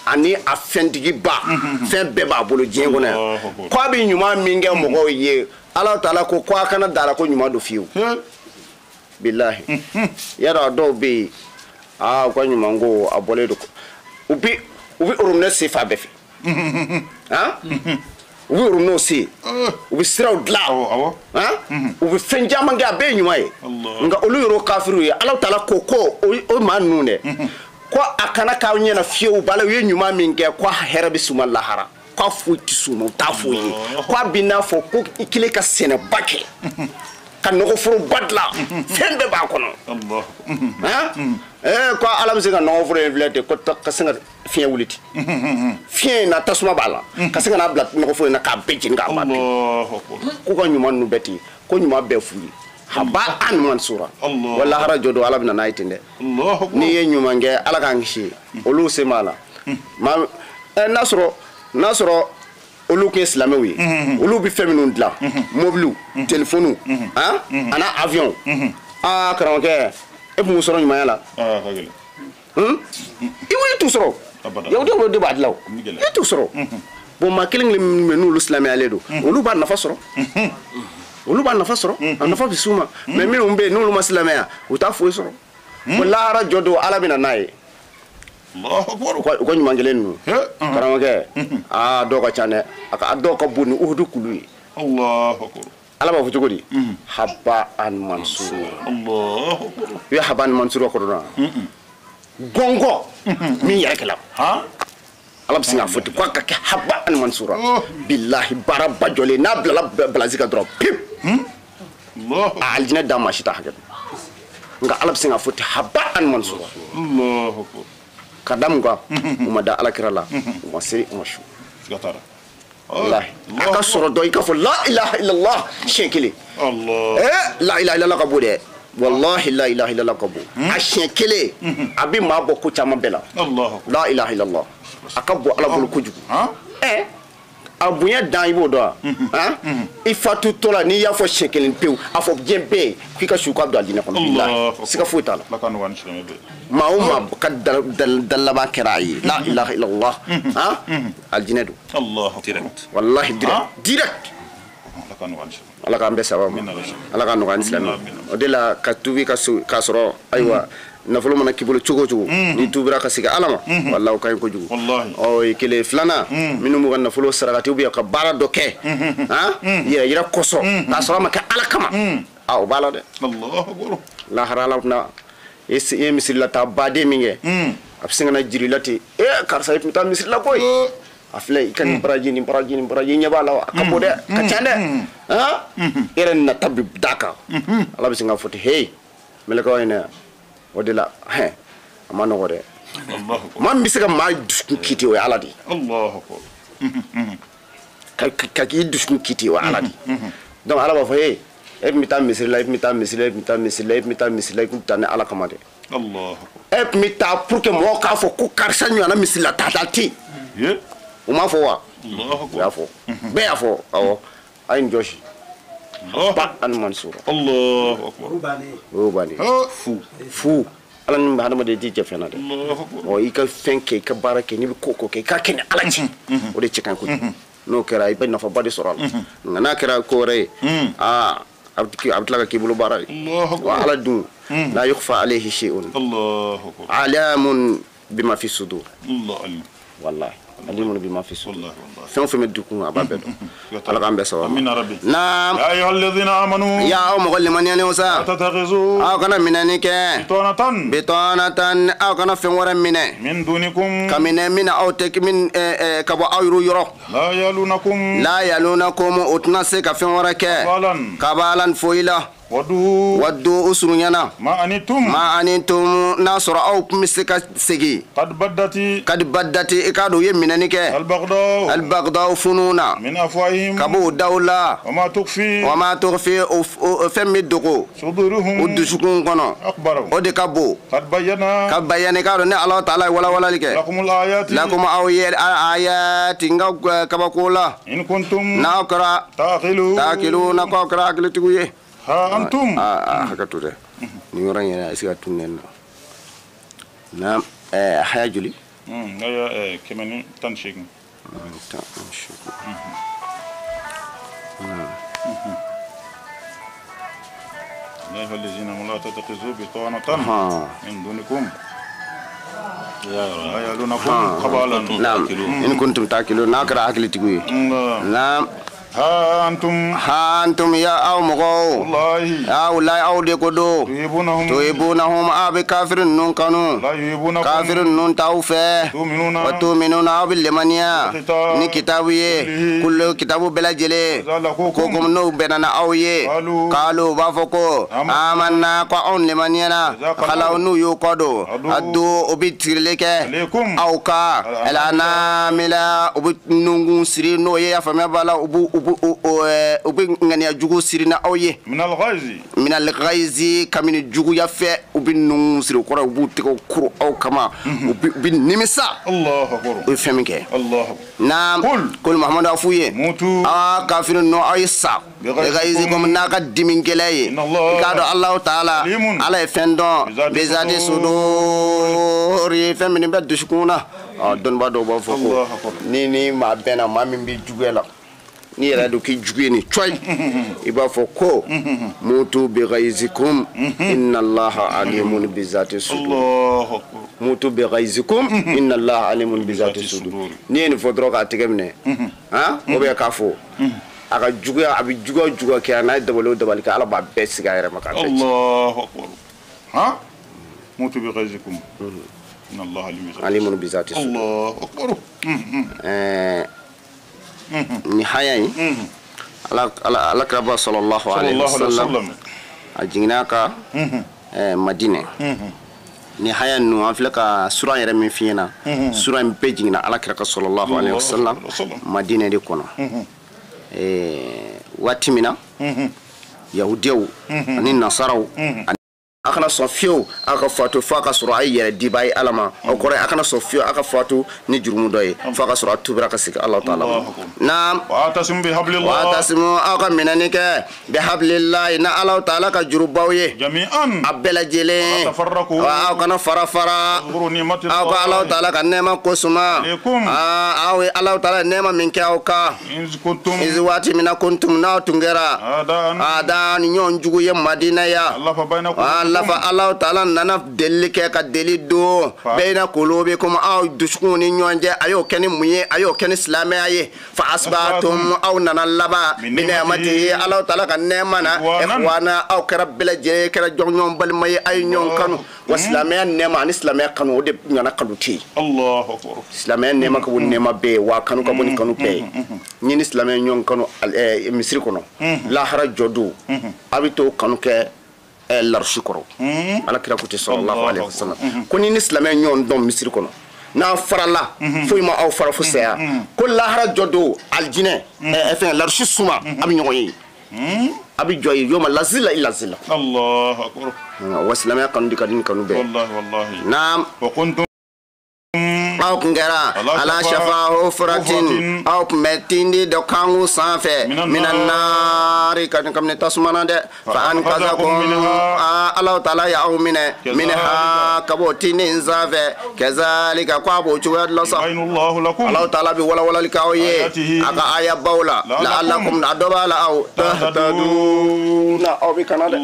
ani a fɛntigi ba fɛn bɛɛ b'a bolo diɲɛ kɔnɔ yan ko a bɛ ɲuman min kɛ mɔgɔw ye ala taala ko a kana dara ko ɲuman don fiyewu bilahi yadɔ a dɔw bɛ yen u ka ɲuman ko a bɔlen don u bɛ oromɛ se fa bɛɛ fɛ u bɛ oromɛw se u bɛ siraw dilan أو u bɛ fɛn caman kɛ a bɛɛ ye ɲuman ye nka olu yɛrɛ kafiriw ye ala taala ko o maa ninnu dɛ ko a kana k'aw ɲɛna fiyewu bala u ye ɲuman min kɛ ko a hɛrɛ bɛ s'u ma lahara ko a foyi tɛ s'u ma u t'a fɔ ye ko a bɛ n'a fɔ ko i kelen ka sɛnɛba kɛ ka nɔgɔforoba dilan fɛn bɛɛ b'a kɔnɔ الله ko ala bɛ se ka nɔgɔforo in filɛ ten ko ka se ka fiɲɛ wuli ten fiɲɛ in na tasuma b'a la ka se ka n'a bila nɔgɔforo in na k'a bɛɛ jeni k'a ban pewu الله أكبر k'u ka ɲuman ninnu bɛɛ ten ko ɲuman bɛɛ f'u ye haba an mansura Allah. wala hara jɔ don ala bɛ na n'a ye ten dɛ الله n'i أكبر ye ɲuman kɛ ala k'an kisi olu se m'a la n'a sɔrɔ olu tun ye silamɛw ye olu bɛ fɛn minnu dilan mobiliw telefoniw ani avion karamɔgɔkɛ e tun sɔrɔ ɲumanya la هاجل i wuli t'u sɔrɔ Abada. yahudiyaw de b'a dilan o Miguel. i t'u sɔrɔ bon maa kelen kelen minnu bɛ n'olu silamɛyalen don olu b'a nafa sɔrɔ olu b'a nafa sɔrɔ a nafa bɛ s'u ma mais minnu bɛ yen n'olu ma silamɛya u t'a foyi sɔrɔ bon lahara jɔ don ala bɛ na n'a ye الله أكبر u ka ɲuman kelen ninnu He. karamɔgɔkɛ dɔw ka ca dɛ a dɔw ka bon ni uhudu kulu ye الله أكبر ala b'a fɔ cogo di haba an mansura الله أكبر u ye haba an mansura kɔrɔ dɔn gɔngɔ min yɛrɛ kɛla ها ala bɛ sin k'a fɔ ten ko a ka kɛ haba an mansura bilahi baara ba jɔlen n'a bilala balazi kan dɔrɔn pewu الله a alijinɛ d'a ma si t'a hakɛ dɔn nka ala bɛ sin k'a fɔ ten haba an mansura الله أكبر ka da mun kan u ma da alakira la u ma se u ma su قطر wallahi a ka sɔrɔ dɔ i k'a fɔ la ilaha illallah siɲɛ kelen الله la ilaha illallah ka bon dɛ wallahi la ilaha illallah ka bon a siɲɛ kelen a bɛ maa bɔ ko caman bɛɛ la الله أكبر la ilaha illallah a ka bon ala bolo kojugu ها a bonya dan i b'o dɔn wa i fatutɔ la n'i y'a fɔ siɲɛ kelen pewu a fɔ diɲɛ bɛɛ k'i ka su ka don alijinɛ kɔnɔ bilahi siga foyi t'a la لا كانوا وانشلون به maa o maa ka dal laban kɛra a ye la ilaha illallah alijinɛ don الله أكبر direct wallahi direct لا كانوا وانشلون ala k'an bɛɛ sababu ma ala ka nɔgɔya ni silamɛ o de la ka tubi k'a sɔrɔ ayiwa nafolo mana k'i bolo cogo o cogo n'i tubira ka segin ala ma walahi o ka ɲi kojugu Wallahi. o ye kelen filanan minnu b'u ka nafolo sarakati ou bien ka baara dɔ kɛ yɛrɛ yira kɔsɔn k'a sɔrɔ a ma kɛ ala kama o b'a la dɛ الله أكبر lahara ala bɛna i ye misirila ta baden min kɛ a bɛ se ka na jiri la ten karisa i tun bɛ taa misirila koyi a filɛ i ka nin baraji nin baraji nin baraji i ɲɛ b'a la wa a ka bon dɛ ka ca dɛ i yɛrɛ nata bɛ d'a kan ala bɛ se ka fɔ ten hey mɛlɛkɛw ye ne yan o de la a ma nɔgɔ dɛ الله أكبر maa min bɛ se ka maa dusukun kiti o ye ala de ye الله أكبر ka k'i dusukun kiti o ye ala de ye donc ala b'a fɔ hey e tun bɛ taa misiri la i tun bɛ taa misiri la i tun bɛ taa misiri la i tun bɛ taa misiri la i tun bɛ taa ni ala kama dɛ الله أكبر e tun bɛ taa pour que mɔgɔw k'a fɔ ko karisa ɲɔgɔnna misiri la tata tɛ yen يه o m'a fɔ wa الله u y'a أكبر fɔ bɛɛ y'a fɔ awɔ a ye nin jɔsi الله ba ani mansura الله أكبر o y'o bannen ها فو fu ala ni hadamaden t'i jɛ fɛn na dɛ الله أكبر i ka fɛn kɛ i ka baara kɛ n'i bɛ ko o ko kɛ i k'a kɛ ni ala cɛ o de cɛ ka ɲi kojugu n'o kɛra i bɛ nafaba de sɔrɔ a la nka n'a kɛra ko wɛrɛ ye a bɛ tila ka k'i bolo baara ye الله wa أكبر ala dun la yukhfa alayhi shay'un الله أكبر alamun bima fi sudur الله علم wallahi alimun bima fi sudur والله والله fen fen dukun ababedo ala kan be sawa امين ربي na يا ايها الذين امنوا ya o mo golle man yani osa تتخذوا aw kana minani ke بطانة bitonatan aw kana fen wara mine من دونكم kamine mina aw tek min kabo ayru yoro لا يلونكم la yalunakum utna se ka fen wara ke قالا kabalan foila ودوا waddu usrunyana ما أنتم ma anintum nasra aw misika sigi قد بدت kad baddati ikadu yeminani ke البغضاء albagdaw fununa من أفواههم kabu dawla وما تخفي wama tukhfi femi dugu صدورهم udusukun kono أكبر odi kabo قد بينا ka bayani kadu ne Allah taala wala like لكم الآيات lakum ayati nga kabakula إن كنتم na okra تعقلون takiluna ko okra aglituye ها أنتم hakatu de ni yoran yana isiga tunnen na haya juli هي كمان تنشيك يا أيها الذين آمنوا لا تتخذوا بطانة من دونكم لا يلونكم خبالا نعم إن كنتم تاكلون ناكرا أكلتكوي نعم ها أنتم يا أو مغو والله أو لا أو ديكودو تحبونهم أبي كافر نون كانوا لا يحبونكم كافر نون تاوفه وتؤمنون أو باللمانيا ني كتابي كل كتاب بلا جلي كوكم نو بنانا أو يه قالوا بافكو آمنا قاون لمانيا خلاو نو يوكودو أدو أبيترلك أو كا الأنا ملا أبيتنون سري نو يا فما بالا ubi ngani jugu sirina awye min al ghaizi kamini jugu ya fe ubi nungu siri ko ubu tiko kuru aw kama ubi nimisa Allahu akbar o femike Allahu na kul muhammad afuye mutu kafirun no aysa ghaizi kom naka dimingelaye kado Allah taala ala fendo bezade suduri femini be dushkuna don ba do ba foko ni ma bena mami bi jugela ni yɛrɛ do ki juguye ni coy i b'a fɔ ko mutu bi ghaizikum inna allaha alimun bi zati sudur mutu bi ghaizikum inna allaha alimun bi zati sudur ni ye nin fɔ dɔrɔn k'a tɛgɛ minɛ o bɛ k'a fɔ a ka juguya a bɛ juguya kɛ n'a ye dabali o dabali kɛ ala b'a bɛɛ sigi a yɛrɛ ma k'a bɛɛ ci Allahu akbar ha mutu bi ghaizikum inna allaha alimun bi zati sudur Allahu akbar ni haya yi ala kraba sallallahu alaihi wasallam a jingina ka madina ni haya nu an filɛ ka sura yɛrɛ min fi ɲɛna sura in bɛɛ jingina ala kraba sallallahu alaihi wasallam madina de kɔnɔ waati min na yahudiyaw ani nasaraw akana sɔn fiyewu a ka fatu fo a ka sɔrɔ a ye yɛrɛ diba ye ala ma o kɔrɔ ye a kana sɔn fiyewu a ka fatu ni jurumu dɔ ye fo a ka sɔrɔ a tubira ka segin ala taala ma naam wa'tasimu bihablillah wa'tasimu aw ka minɛni kɛ bihablillahi na ala taala ka jurubaw ye jami'an a bɛɛ lajɛlen aw kana fara aw ka ala taala ka nɛɛma kosuma aw ye ala taala nɛɛma min kɛ aw kan izi waati min na kuntum n'aw tun kɛra aada ni ɲɔgɔn jugu ye madina ya lafa Allah taala nana deli kɛ ka deli do bayna qulubikum aw dushkun ni ɲɔgɔn ayo kɛni mun ye ayo kɛni silamɛya ye fa asbatum aw nana laba bi ni'matihi Allah taala ka nɛɛma na ikhwana aw kɛra bɛɛ lajɛlen kɛra jɔnɲɔgɔn balima ye ayi ɲɔgɔn kanu wa silamɛya nɛɛma ani silamɛya kanu o de ɲana kanu tɛ Allahu akbar silamɛya nɛɛma ka bɔ nɛɛma bɛɛ wa kanu ka bɔ ni kanu bɛɛ ni ni silamɛya ɲɔgɔn kanu misiri kɔnɔ lahara jɔdo a bɛ to kanu kɛ larshi kɔrɔ ala kira kuti sallallahu alaihi wasallam ko ni silamɛ ɲɔgɔn dɔn misiri kɔnɔ n'a farala foyi ma aw fara fo saya ko lahara jɔdo aljinɛ fɛn larshi suma a bɛ ɲɔgɔn ye a bɛ jɔ ye yoma lazila i lazila Allahu akbar wa silamɛya kanu di ka di ni kanu bɛɛ wallahi naam wa kuntum aw kun kɛra ala shafa hufratin aw kun bɛ tindi dɔ kangu sanfɛ minan naari ka kabini tasuma na dɛ fa an kazakum ala taala y'aw minɛ minha ka bɔ tindi in sanfɛ kazalika ko a b'o cogoya de la sa ala taala bɛ walawalali k'aw ye a ka aya baw la la'allakum a dɔ b'a la aw tahtaduna aw bɛ kana dɛ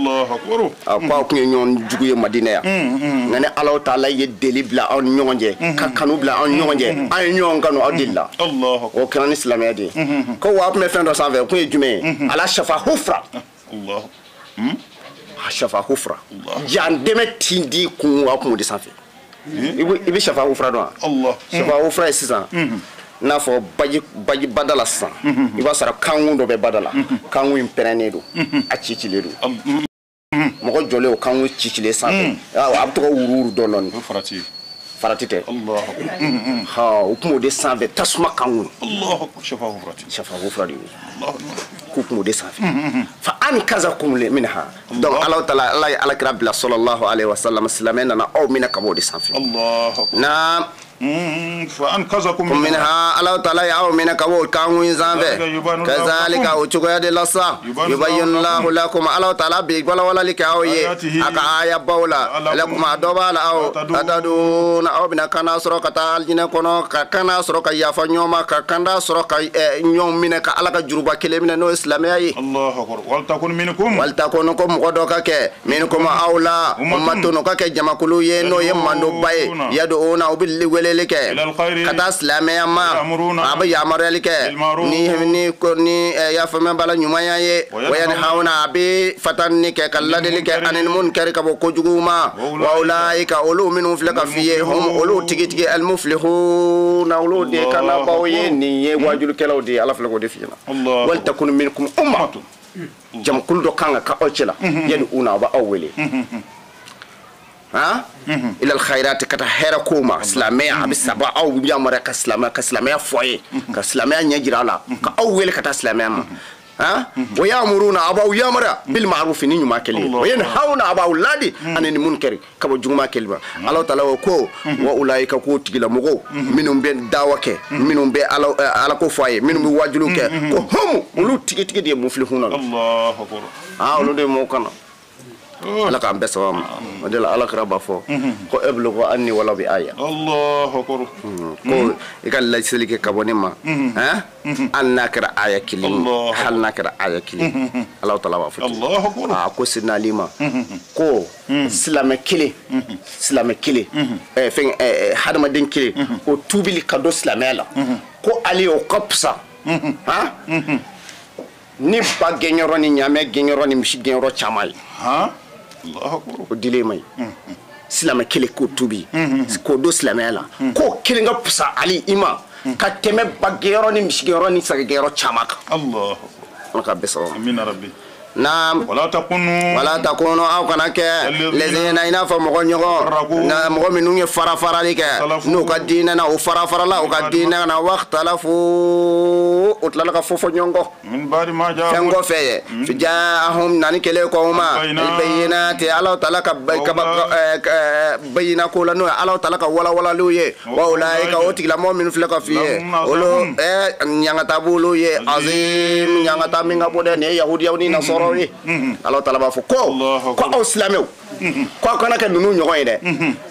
a ko aw kun ye ɲɔgɔn jugu ye madina yan nka ni ala taala ye deli bila aw ni ɲɔgɔn cɛ ka kanu bila bila an ɲɔgɔn cɛ an ye ɲɔgɔn kanu aw de la o kɛra ni silamɛya de ye ko wa tun bɛ fɛn dɔ sanfɛ o kun ye jumɛn ye ala shafa hufra shafa hufra jan dɛmɛ tin di kun wa kun de sanfɛ i bɛ shafa hufra dɔn wa shafa hufra ye sisan n'a fɔ baji badala sisan i b'a sɔrɔ kankun dɔ bɛ badala kankun in pɛrɛnnen don a cicilen don mɔgɔ jɔlen o kankun cicilen sanfɛ a bɛ to ka wuruwuru dɔɔnin farati tɛ o kun o de sanfɛ tasuma kankun shafa hufra de ye k'u kun o de sanfɛ fa an kazakum minha donc Alahu taala ala ye alakira bila sallallahu alaihi wasallam silamɛ nana aw minɛ ka bɔ o de sanfɛ na فأنقذكم منها الله تعالى يعو من كبو كانوا ينزانفه كذلك وچوكا دي لسا يبين الله لكم الله تعالى بيقول ولا لك او اكا آية بولا لكم ادوبال او اتدون او بنا كان سرو كتا الجنة كنو كان سرو كيافا نيوما كان سرو نيوم منك على جروبا كلي من نو اسلامي الله اكبر ولتكن مقدوكا كي منكم اولا امتون كاكي جماكلو ينو يمانو باي يدعون او باللي kata silamɛya ma a bɛ yamaruyali kɛ ni y'a faamuya bala ɲumanya ye wa yanhauna a bɛ fatani kɛ ka ladeli kɛ anil munkari ka bɔ kojugu ma wa ulaika olu minnu filɛ ka f'i ye hum olu tigitigi al muflihuna olu de kana baw ye nin ye wajulikɛlaw de ala filɛ k'o de f'i ɲɛna wal takun minkum ummatun jamakulu dɔ kan ka aw cɛla yani una ba aw wele إلى الخيرات كتا هيرا كوما سلامية عبي سبا أو بيا مرة كسلامية فوي كسلامية نجرا لا كأول كتا سلامية ويأمرون أبا ويأمر بالمعروف نينو ما كلي وينهون أبا أولادي عن المنكر كبو جمع كلمة الله تعالى وكو وأولئك كو تجلا مغو منهم بين داوك منهم بين على كوفاي منهم بواجلوك كهم ولو تيجي دي مفلحون الله أكبر ولو دي موكنا ala ka bɛɛ saba ma o de la ala kira b'a fɔ ko eblugu anni wala bi aya Allahu akbar ko i ka laseli kɛ ka bɔ ne ma hali n'a kɛra aya kelen hali n'a kɛra aya kelen ala taala b'a fɔ ten ko sidina Ali ma ko silamɛ kelen fɛn hadamaden kelen o tubili ka don silamɛya la ko ale o ka fisa ni ba gɛnyɔrɔ ni ɲaamɛ gɛnyɔrɔ ni misi gɛnyɔrɔ caman ye o dilen ma ye silamɛ kelen k'o tubi k'o don silamɛya la k'o kelen ka fisa ali i ma ka tɛmɛ ba gɛnyɔrɔ ni misi gɛnyɔrɔ ni saga gɛnyɔrɔ caman kan ala ka bɛɛ sababu amina rabbi naam wala takunu aw kana kɛ lezina ina fɔ mɔgɔ ɲɔgɔn na mɔgɔ minnu ye farafarali kɛ n'u ka diinɛ na o farafarala u ka diinɛ na waxtalafu o tilala ka fɔfɔ ɲɔgɔn kɔ fɛn kɔfɛ ye jaahum nani kelen kɔ ma bayyinati ala taala ka bayyina ko la n'o ye ala taala ka walawalaliw ye wa ulaika o tigilamɔgɔ minnu filɛ ka f'i ye olu ɲangata b'olu ye azim ɲangata min ka bɔ dɛ nin ye yahudiyaw ni nasɔrɔ Allah taala b'a fɔ ko aw silamɛw ko aw kana kɛ ninnu ɲɔgɔn ye dɛ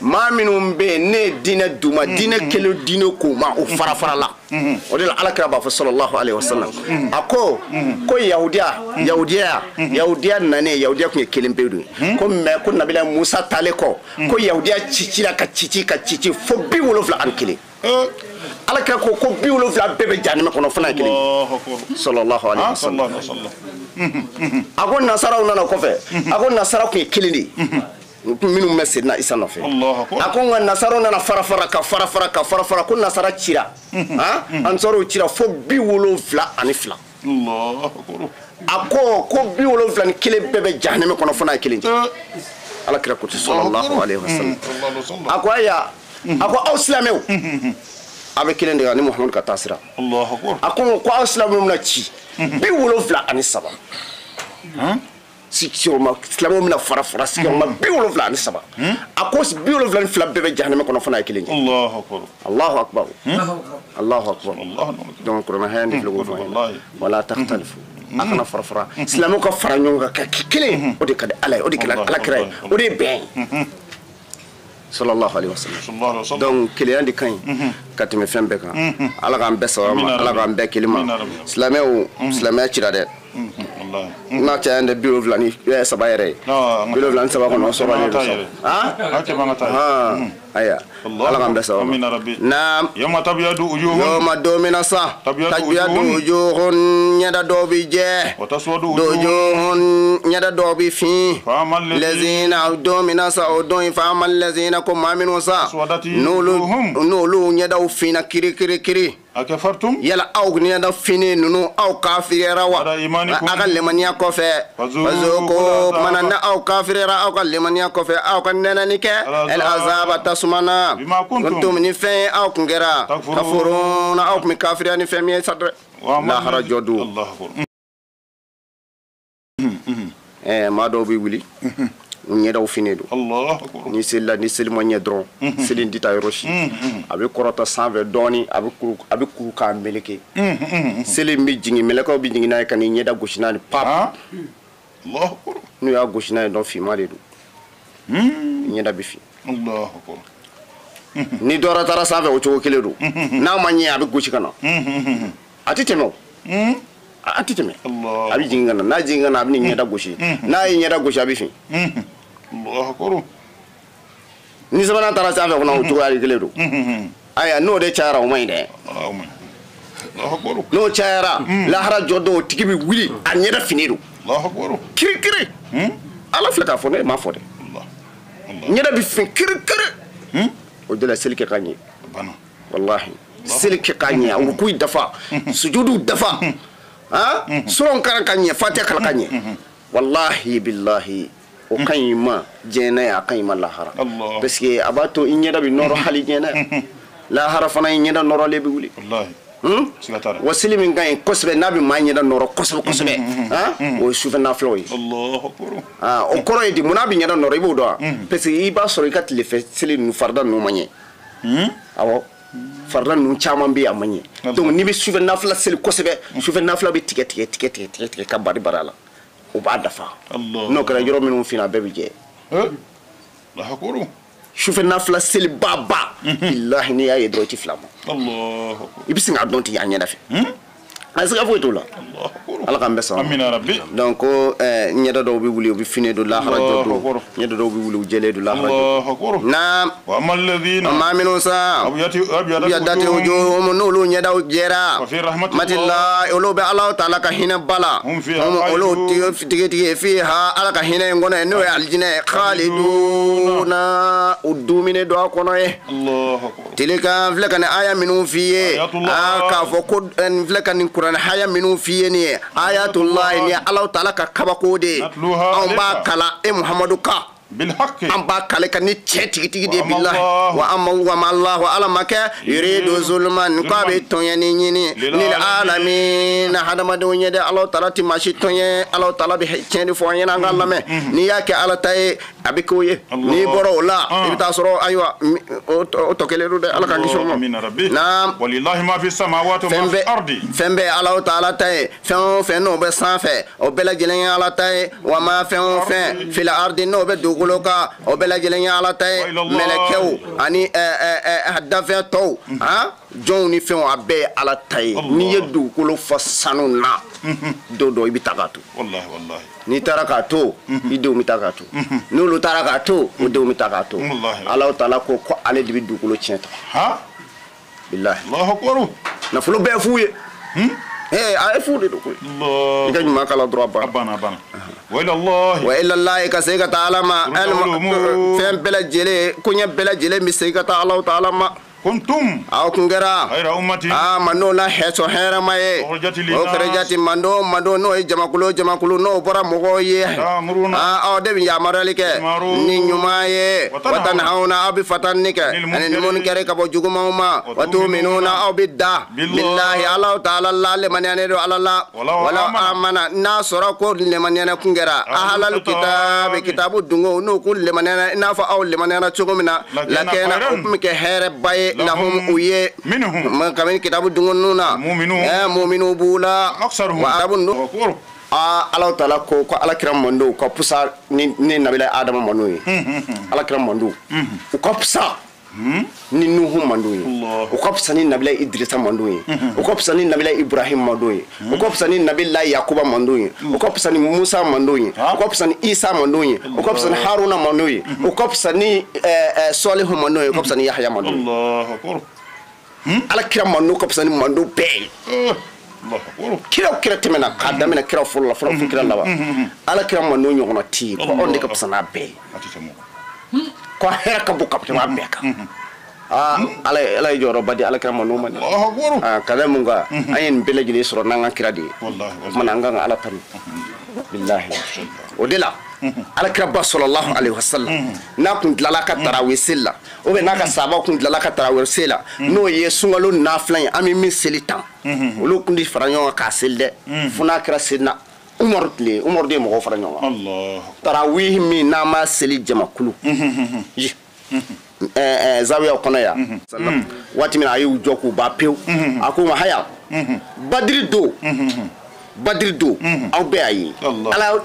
maa minnu bɛ yen ne diinɛ d'u ma diinɛ kelen diinɛ k'u ma o farafarala o de la alakira b'a fɔ sallallahu alaihi wasallam a ko yahudiya nane yahudiya tun ye kelen pe don ko mais ko nabila Musa tale kɔ ko yahudiya cicira ka cici fo 70 ani kelen alakira ko 70 bɛɛ bɛ jahannama kɔnɔ fana kelen sallallahu alaihi wasallam a ko nasaraw nana kɔfɛ a ko nasara tun ye kelen de minnu bɛ Seydina Isa nɔfɛ a ko nka nasaraw nana farafara ko nasara cira ansɔrɔw cira fo 72 ani 2 a ko 70 ni kelen bɛɛ bɛ jahannama kɔnɔ fana kelen alakira ko sallallahu alaihi wasallam a ko aya a ko aw silamɛw a bɛ kelen de kan ni Muhamadu ka taasira a ko aw silamɛw bɛna ci 70 ani 3 silamɛw bɛna fara sigiyɔrɔma 70 ani 3 a ko 72 ni 2 bɛɛ bɛ jahannama kɔnɔ fana ye kelen ye Allahu akbar donc kuranɛ haya de filɛ k'o fɔ wala taktalifu a kana fara silamɛw ka fara ɲɔgɔn kan ka kelen o de ka di ala ye o de ka di alakira ye o de ye bɛn sallallahu alaihi wasallam donc keleya de kan ka tɛmɛ fɛn bɛɛ kan ala k'an bɛɛ sababa ma ala k'an bɛɛ kelen ma silamɛw silamɛya cira dɛ والله na cha ande biro vlani saba yere biro vlani saba kono so bani ha ake banga tay aya ala ngam dasa amin rabbi nam yawma tabyadu wujuhun yawma domina sa tabyadu wujuhun nyada dobi je wa taswadu wujuhun nyada dobi fi lazina domina sa odon fa amal lazina kum amin wasa nulu nyada ufina kiri akafartum yala aw nyada fini nunu aw kafira wa aga lemania kofe fazoko manana aw kafira aw ka lemania kofe aw kan nana nike el azaba tasmana kuntum ni fe aw kungera kafuruna aw mi kafira ni fe mi sadre la harajodu Allah akbar ma do bi wuli nyeda ufinedo Allah akbar ni sella ni selmo nyedron selin dita roshi abi korota 120 doni abi kuru ka meleke selim bi jingi meleka bi jingi nay kan nyeda goshina ni pap Allah akbar nu ya goshina do fi maledu nyeda bi fi Allah akbar ni dora tara save o chogo keledu na manyi abi goshikana atitemo atiteme Allah abi jingana na jingana abi nyeda goshi na nyeda goshi abi fi Allah akbar ni sabana tara save ko na o chogo ali keledu aya no de chara o mai de Allah akbar no chara la hara jodo tikibi wili anyeda finidu Allah akbar kiri ala flata fone ma fode Allah nyeda bi fin kiri o de la silke kanye bana wallahi silke kanye o kuy dafa sujudu dafa ha suron kan kanye fatiha kal kanye wallahi billahi o kayima jena ya kayima lahara parce que abato inyeda bi noro hali jena lahara fana inyeda noro lebi wuli wallahi wasili min gain kosbe nabi ma nyeda noro kosbe ha o sufa na floy Allah akbar o koro di munabi nyeda noro ibu do parce que iba soro ikat le fe sili nu farda nu manye awo farda nu chama bi amanye donc ni bi sufa na fla sili kosbe sufa na fla bi tike ka bari barala o ba dafa Allah no kara joro minum fina bebi je Allah akbar sufa na fla sili baba billahi ni ay do ci flama Allah ibisi nga donti ya nyeda fe asika foito la ala kambe sa amina rabbi donc nyeda do bi wuli bi fine do la harajo do nyeda do bi wuli jele do la harajo na wa amal ladina ma minu sa abiyadati wujuhum nulu nyeda jera matillah ulu bi allah taala ka hina bala ulu tigi fiha ala ka hina ngona no aljina khaliduna udumine do kono Allah tilika vlekane aya minu fiye ka foko vlekane Quran haya minu fiye ni ayatullah ni Allah taala ka kabakode on ba kala Muhammadu ka bil haqqi am ba kale kan ni tigi de billahi wa amma wa ma Allah wa ala maka yuridu zulman qabi tonyani ni lil alamin hadama do nyede Allah taala ti mashi tonye Allah taala bi hekende fo nyana ngallame ni yake ala tay abikoye ni boro la ibta soro aywa o tokele de ala kan gisho amin rabbi naam walillahi ma fi samawati wa ma fi ardi fembe Allah taala tay fen no be sanfe o bela jelen ala tay wa ma fen fil ardi no be goloka o bela jelen ala tay melekew ani hadafa to ha joni fen abe ala tay ni yedu golo fasanu na do ibitagatu wallahi ni tarakato ido mitagato nulu tarakato udo mitagato Allah taala ko ale dibi du golo tienta ha billahi Allahu akbar na fulo be fuye ay fude do ko Allah igaj ma kala droit ba bana wa ila Allah ka sey ka taala ma fem bela jele kunya bela jele mi sey ka taala taala ma kuntum aw kungera ayra ummati mando la heso hera maye o krejati mando no e jamakulo no bora mogo ye aw de ya maralike ni nyumaye watan hauna abi fatanike ani mon kere ka bo juguma ma watu minuna aw bidda billahi allah taala la manane do allah wala amana nasara ko le manane kungera ahlal kitabu dungo no kul le manane na fa aw le manane chugumina la kena umke here baye lahum uye minhum kamen kitabu dungununa mu'minu bula wa arabun Allah taala ko ala kiram mando ko pusa ni nabila adama manu ala kiram mando ko pusa ni nuhu mandoye o ko fsani nabila idrisa mandoye o ko fsani nabila ibrahim mandoye o ko fsani nabila yakuba mandoye o ko fsani musa mandoye o ko fsani isa mandoye o ko fsani haruna mandoye o ko fsani salih mandoye o ko fsani yahya mandoye Allahu akbar ala kira mando ko fsani mando be kira temena kadamena kira fulla kira lawa ala kira mando nyogona ti ko onde ko fsana be ko hera ka buka te ma beka ala joro badi ala kira mando man kala munga ayen beleji ni soro nanga kira di wallahi mananga ala tan billahi odela ala kira ba sallallahu alaihi wasallam na kun dilala ka tarawih sella o be na ka saba kun dilala ka tarawih sella no ye sungalo naflan ami min selitan olu kun di faranyo ka selde funa kira sidna umar de mo faranyo Allah tarawih min na ma seli jamakulu yi zawiya kono ya sallam wati min ayu joku ba pew akuma haya badri do aw be ayi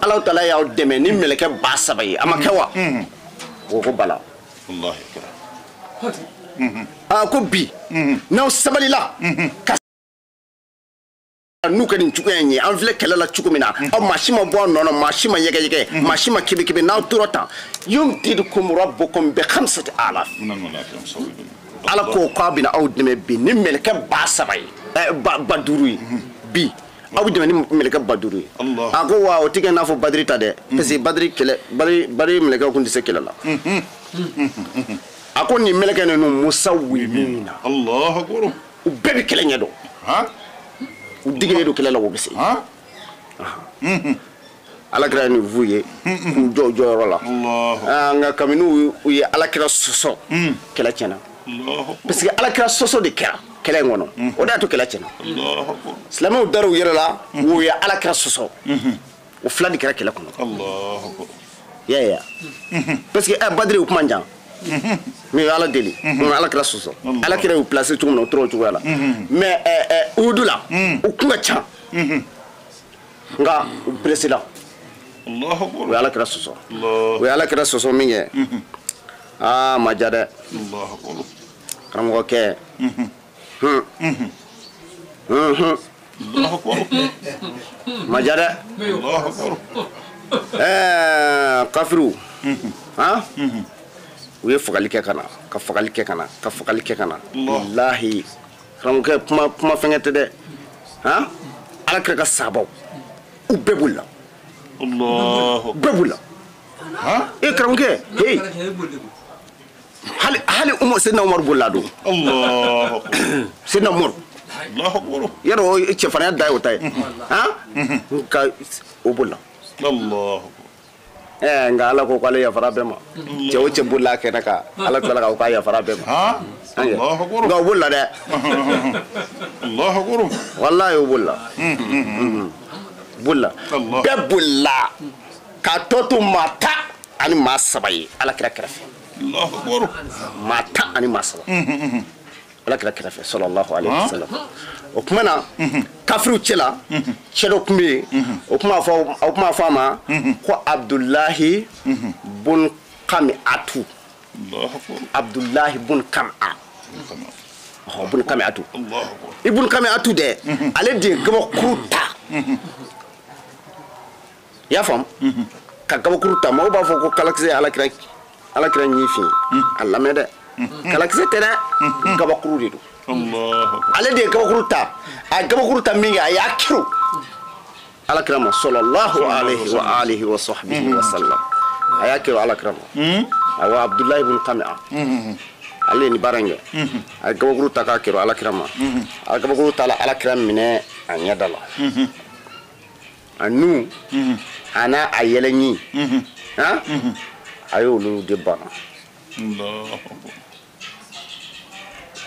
ala taala ya deme ni meleke ba sabay amakawa ko bala wallahi ko bi now sabalila nu kadin cukenyi an vle kelala cukumina aw mashima bo nono mashima yege mashima kibi now turota yumtidukum rabbukum bi 5000 ala ko qabina aw deme bi ni meleke ba sabay baduru bi aw deme ni meleke baduru ako wa o tige na fo badri tade pesi badri kele bari meleke ko ndise kelala ako ni meleke no musawwimina Allahu akbar ubbe kele nyado ha udigene do kelala wo bese ala kira ni vuye ku jojo la Allah nga kaminu uye ala kira soso kela chena Allah parce que ala kira soso de kera kele ngono o da to kela chena Allah islamu daru yerala wo ya ala kira soso o fladi kera kela kono Allah ya parce que badri ou manjan mais ala deli ala kira soso ala kira ou placer tout mon trop wala mais udula o kunga cha nga president Allahu akbar ala kira soso Allah ala kira soso minge majade Allahu akbar kram ke Allahu akbar majade Allahu akbar kafiru ha uye fogali ke kana ka fogali ke kana wallahi kram ke kuma fengete de ha ala kira ka sabo ubebulla Allah bebula ha kram ke hey hali umar sidna umar bullado Allah sidna umar Allah akbar yaro ce fana da yau tai ha ka ubulla Allah nga ala ko kwale ya farabe ma ce wuce bulla ke naka ala tala ka ya farabe ma ha Allah akbar ga bulla de Allah akbar wallahi bulla bulla be bulla ka totu mata ani masabai ala kira kirafe Allah akbar mata ani masaba ala kira kirafe sallallahu alaihi wasallam o kuma na kafiru cela celo kumbe o kuma fama ko abdullahi bun qami'atu abdullahi bun qam'a bun qami'atu ibn qami'atu de ale de gaba kuruta ya fam ka gaba kuruta ma ba fo ko kalakse ala kira nyifi alla mede kalakse tere gaba kuru de Allah ale de gabakuruta a gabakuruta minga ya kiru ala kirama sallallahu alaihi wa alihi wa sahbihi wa sallam aya kiru ala kirama awa abdullah ibn qami'a ale ni barange a gabakuruta ka kiru ala kirama a gabakuruta ala kiram mine anyadala anu ana ayelenyi ha ayo lu de bana Allah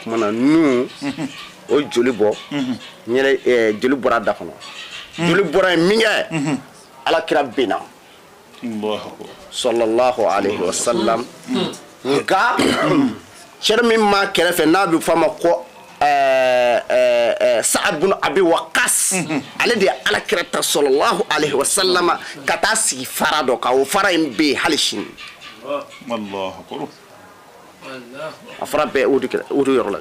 mana nu o joli bo nyere joli bora da kono joli bora minga ala kira bina sallallahu alaihi wasallam nga chermi ma kerefe nabi fama ko Sa'ad bin Abi Waqqas ale de ala kira ta sallallahu alaihi wasallam kata si farado ka o fara imbe halishin Allahu akbar afra be udu yorola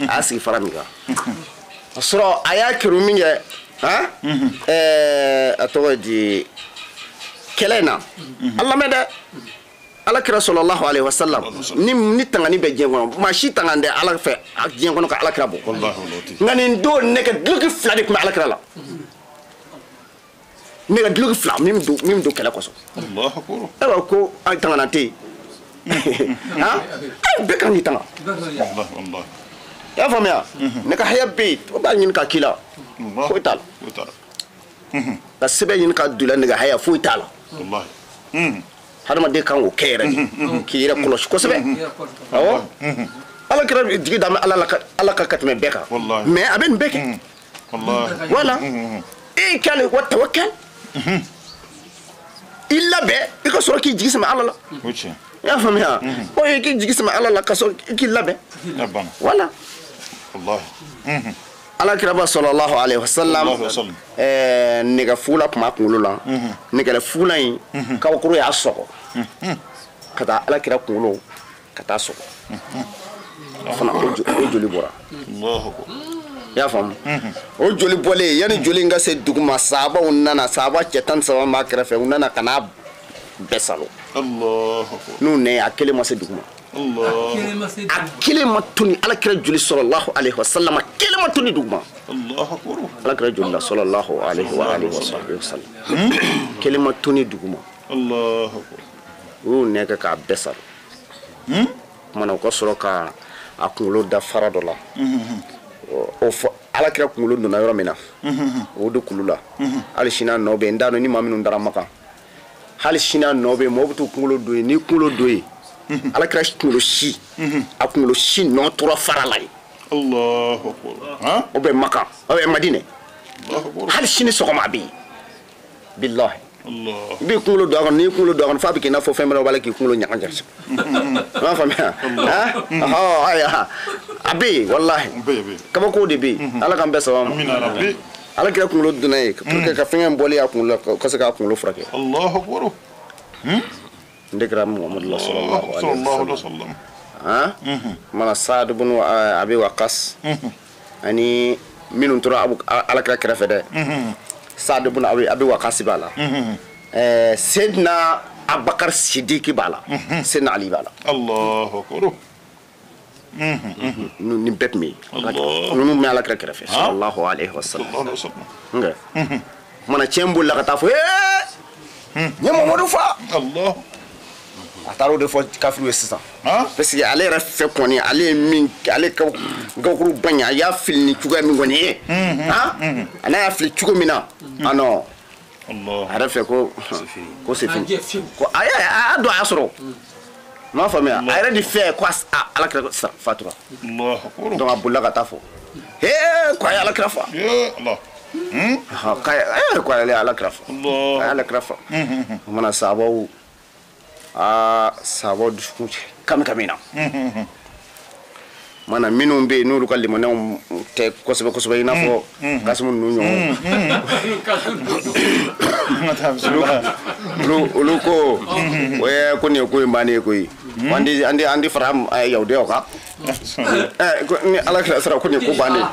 asi fara miga asro aya kiruminge ha atawadi kelena Allah mede ala kira sallallahu alaihi wasallam ni tangani be jengo ma shi tangande ala fe ak jengo no ka ala kira bo ngani do neka dugi fladi ko ala kira la neka dugi fla mim do kala ko so Allah akbar ewa ko ay tangana te ha be kan ni tanga Allah ya famia neka hayabit o ba nyin ka kila ko tal da sebe nyin ka dula neka haya fu tal wallahi hadama de kan o kere ki yira kolosh ko sebe awo ala kira digi dama ala ka katme beka mais aben beke wallahi wala e kale wa tawakkal illa be iko so ki digi sama ala la wuce ya famia o e ki digi sama ala la ka so ki labe abana wala wallahi ala kira ba sallallahu alaihi wasallam nega fula kuma kungulula nega fula yi ka wakuru ya soko kata ala kira kungulo kata soko fana o joli bora Allahu ya fam o joli bole yani joli nga se duguma sahaba unana sahaba cetan sama ma kira fe unana kana besalo Allahu nu ne akele ma se duguma Allah akele ma tuni ala kira joli sallallahu alaihi wasallam akele ma tuni duguma Allahu akbar ala kira joli sallallahu alaihi wa alihi wasallam kelima tuni duguma Allahu akbar u ne ka besalo mana ko soro ka akulo da farado la o ala kira kulo dona yoro mina o do kulula ali shina nobe ndano ni maminu ndara maka hal shina nobe mobutu kulo do ni kulo do ala kira kulo shi akulo shi no tora faralai Allahu akbar ha o be maka o be madine Allahu akbar hal shini soko mabi billahi Allah bi kulo do ni kulo do fa bi kina fo femra wala ki kulo nyaka jarsi ma fa ha aya abi wallahi be kama ko de bi ala kan besa wa amina rabbi ala kira kulo dunay pour que ka fingen boli ya kulo ko se ka kulo frake Allahu akbar ndekra muhammad sallallahu alaihi wasallam ha mana saad ibn abi waqas ani minun tura abu ala kira fede saad ibn abi waqas bala sayyidina abubakar siddiq bala sayyidina ali bala Allahu akbar ni bet mi nu me ala kira fe sallallahu alaihi wasallam nga mana chembul la ka tafo nyama modu fa Allah ataro de fo kafiru sisa parce que ale rafe koni ale min ale ka gakuru banya ya filni cuga min goni ana ya fil cuga mina ano Allah arafe ko c'est fini ko aya do asro ma famia ayra di fe ko ala kira fatura Allah akbar donc abulla ka tafo ko ala kira fa ya Allah ko ala kira fa Allah ala kira fa mana sabo sabo du kamina mana minnu be n'olu ka limanɛw tɛ kosɛbɛ i n'a fɔ kasimu ninnu ɲɔgɔn olu ko ko nin ye ko in bannen ye koyi an di fara yahudiyaw kan ni ala kira sara ko nin ye ko bannen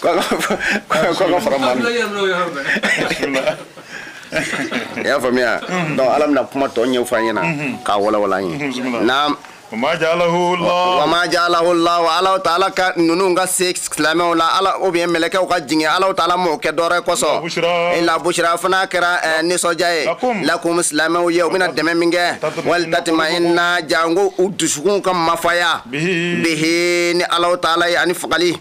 k'an ka fara maa min ya famiya donc ala bɛna kuma tɔ ɲɛfɔ an ɲɛna k'a walawala an ye na وما جعله الله على تعالى كنونو غا سيكس كلامه ولا على او بي ملكه وكا جيني على تعالى مو كدور كوسو الا بشرا فنا كرا نسو جاي لكم اسلام يوم من الدم منغه ولتطمئن جانغو ودشكون كما مفايا به ني الله تعالى يعني فقلي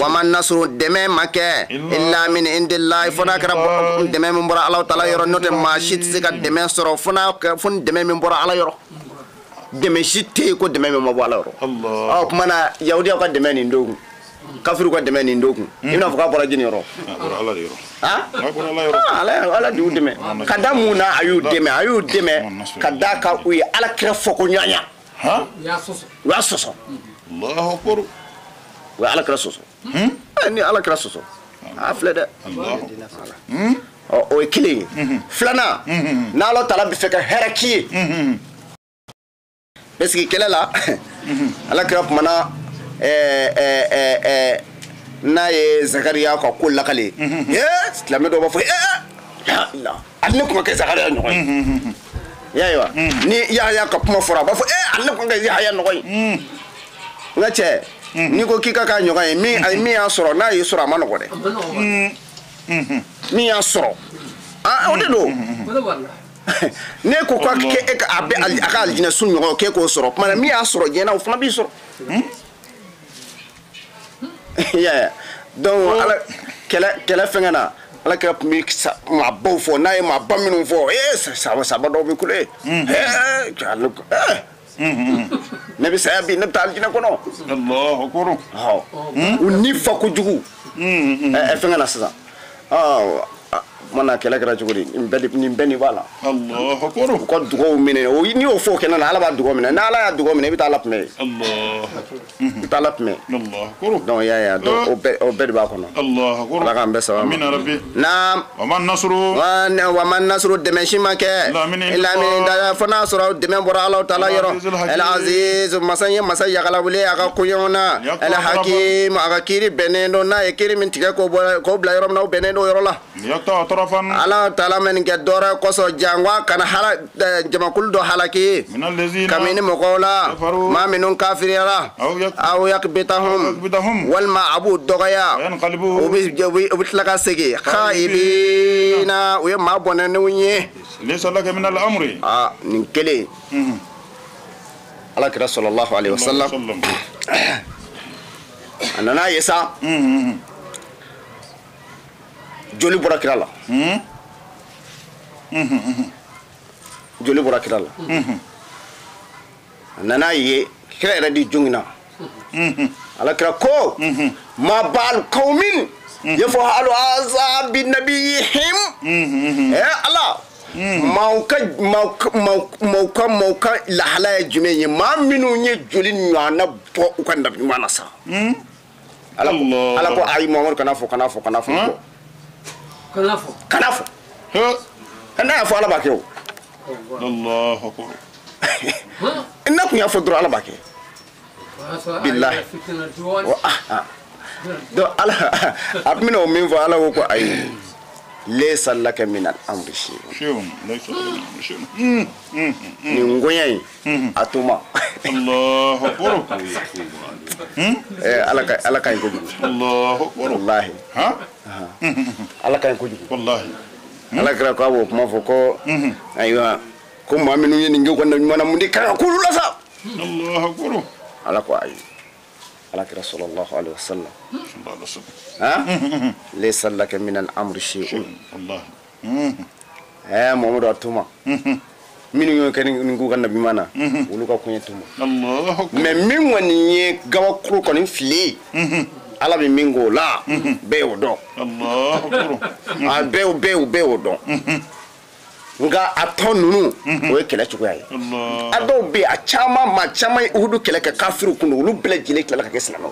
ومن نصر دم مكه الا من عند الله فنا كرا دم من بر الله تعالى يرو نوت ما شيت سيك دم سرو فنا فن دم من بر الله يرو deme shite ko deme me mabala ro Allah mana yahudi ko deme ni ndogu kafiru ko deme ni ndogu ina fuka bora jini ro Allah ro ala di deme kadamu na ayu deme kadaka uyi ala kira foko nyanya ha ya soso Allahu akbar wa ala kira soso ni ala kira soso aflede Allah o ekili flana na Allah taala bi feka heraki parce que kɛlɛ la ala kira kumana n'a ye Zakariya ka ko lakale silamɛ dɔw b'a fɔ ale ne kuma kɛ Zakariya ɲɔgɔn ye ya yiwa ni Yahaya ka kuma fɔra a b'a fɔ ale ne kuma kɛ Yahaya ɲɔgɔn ye nka cɛ n'i ko k'i ka k'a ɲɔgɔn ye min y'a sɔrɔ n'a y'i sɔrɔ a ma nɔgɔ dɛ min y'a sɔrɔ o de don ne ko ko a ka alijinɛ sun ɲɔgɔn k'e k'o sɔrɔ tuma min y'a sɔrɔ diɲɛ na o fana b'i sɔrɔ ya donc ala kɛlɛ fɛngɛ na ala kɛra tun bɛ maabaw fɔ n'a ye maaba minnu fɔ saba dɔw bɛ kule ne bɛ saya bi ne bɛ taa alijinɛ kɔnɔ u ni fa kojugu fɛngɛ na sisan mana kɛlɛ kɛra cogo di nin bɛɛ ni b'a la u ka dugawu minɛ n'i y'o fɔ o kɛnɛ na ala b'a dugawu minɛ n'ala y'a dugawu minɛ i bɛ taa ala tun bɛ yen i bɛ taa ala tun bɛ donc y'a donc o bɛɛ de b'a kɔnɔ ala k'an bɛɛ saba ma naam wa man nasuru dɛmɛ si ma kɛ fo n'a sɔrɔ dɛmɛ bɔra ala taala yɔrɔ el aziz masa ye masa yagalawule a ka koɲɛw na el hakim a ka kiiri bɛnnen don n'a ye kiiri min tigɛ k'o bila yɔrɔ min na o bɛnnen don yɔrɔ la ala taala men kɛ dɔrɔ kɔsɔ jangwa kana jamakulu dɔ halaki kamini mɔgɔw la maa minnu kafiriyara aw yakbitahum walima a b'u dɔgɔya u bɛ tila ka segin khaibina u ye maa bɔnɛnenw ye nin kelen ala kira sallallahu alaihi wasallam a nana ye sa joli bɔra kira la joli bɔra kira la a nana ye kira yɛrɛ di jongina ala kira ko ma bal qaumin yaf'alu hadha bin nabiyihim ala mauka lahala ye jumɛn ye maa minnu ye joli ɲɔgɔnna bɔ u ka nabi ɲuman na sa ala ko ayi Muhamadu kana fɔ kana fɔ n'a y'a fɔ ala b'a kɛ o n'a kun y'a fɔ dɔrɔn ala b'a kɛ bilahi donc ala a bɛna o min fɔ ala ko ayi laysa laka min al-amri shay'un nin ngonya in a to ma ala ka ɲi kojugu wallahi ala ka ɲi kojugu wallahi ala kira ko a b'o kuma fɔ ko ayiwa ko maa minnu ye nin kɛ u ka ɲuman na mun de kan ka k'olu la sa ala ko ayi ala kira sallallahu alaihi wasallam laysa laka min al-amri shay'un Muhammadu atuma minnu ye kɛ nin k'u ka nabi ɲuman na olu ka koɲɛ tuma mais min kɔni ye gabakuru kɔni fili ala bɛ min k'o la bɛɛ y'o dɔn bɛɛ y'o dɔn nka a tɔ ninnu o ye kɛlɛ cogoya ye a dɔw bɛ yen a caman maa caman ye uhudu kɛlɛ kɛ kafiriw kun olu bɛɛ lajɛlen tilala ka kɛ silamɛw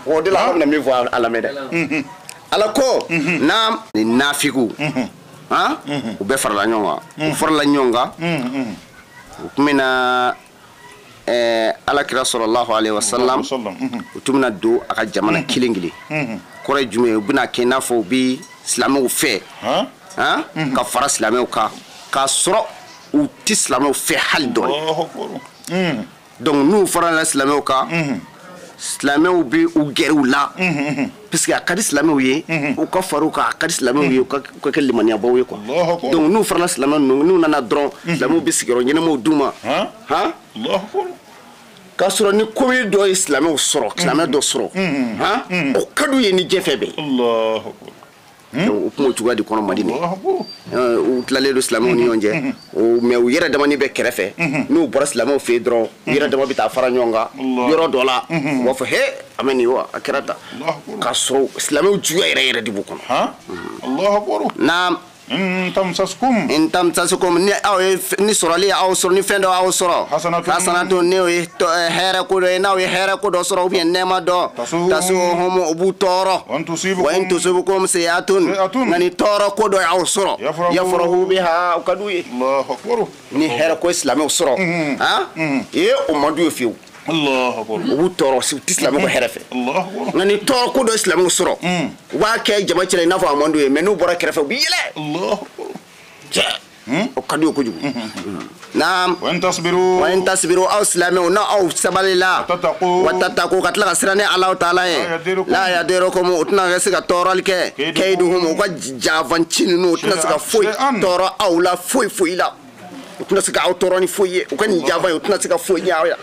o de la ala bɛna min fɔ a lamɛn dɛ ala ko na ni nafigiw u bɛɛ farala ɲɔgɔn kan u farala ɲɔgɔn kan u tun bɛna ala kira sallallahu alaihi wasallam u tun bɛna don a ka jamana kelen kelen kɔrɔ ye jumɛn ye u bɛna kɛ i n'a fɔ u bɛ silamɛw fɛ ka fara silamɛw kan k'a sɔrɔ u tɛ silamɛw fɛ hali dɔɔni donc n'u farala silamɛw kan silamɛw bɛ u gɛrɛ u la parce que a ka di silamɛw ye u ka far'u kan a ka di silamɛw ye u ka kɛ limaniyabaw ye quoi donc n'u farala silamɛw ninnu n'u nana dɔrɔn silamɛw bɛ sigiyɔrɔ ɲɛnamaw d'u ma k'a sɔrɔ ni komi dɔ ye silamɛw sɔrɔ silamɛ dɔ sɔrɔ o ka d'u ye ni diɲɛ fɛn bɛɛ ye o kuma cogoya de kɔnɔ Madi u tilalen don silamɛw ni ɲɔgɔn cɛ mais u yɛrɛ damani bɛ kɛrɛfɛ n'u bɔra silamɛw fɛ yen dɔrɔn u yɛrɛ dama bɛ taa fara ɲɔgɔn kan yɔrɔ dɔ la u b'a fɔ a bɛ nin wa a kɛra tan k'a sɔrɔ silamɛw juguya yɛrɛ de b'u kɔnɔ na إن تمسسكم ni sorali aw soro ni fendo aw soro hasanatu ni hera ko na hera ko do soro bien nema do tasuhum ubu toro wa in tusibukum sayatun ngani toro ko do aw soro yafrahu biha kaduye Allahu akbar ni hera ko islam aw soro ha e o madu fiu Allahu akbar ubu toro si islam ko herafe Allahu akbar ngani toro ko do islam aw soro wa ke jama ci na fa mando e menu bora kerefe bi yele Allahu akbar وقديو كجو نعم وإن تصبروا أو سلاموا أو سبل الله وتتقوا قتل سرني الله تعالى لا يديركم أتنا غسك تورالك كيدهم وجافن تشينو أتنا سك فوي تورا أو لا فوي لا أتنا سك أو توراني فوي وكان جافن أتنا سك فوي يا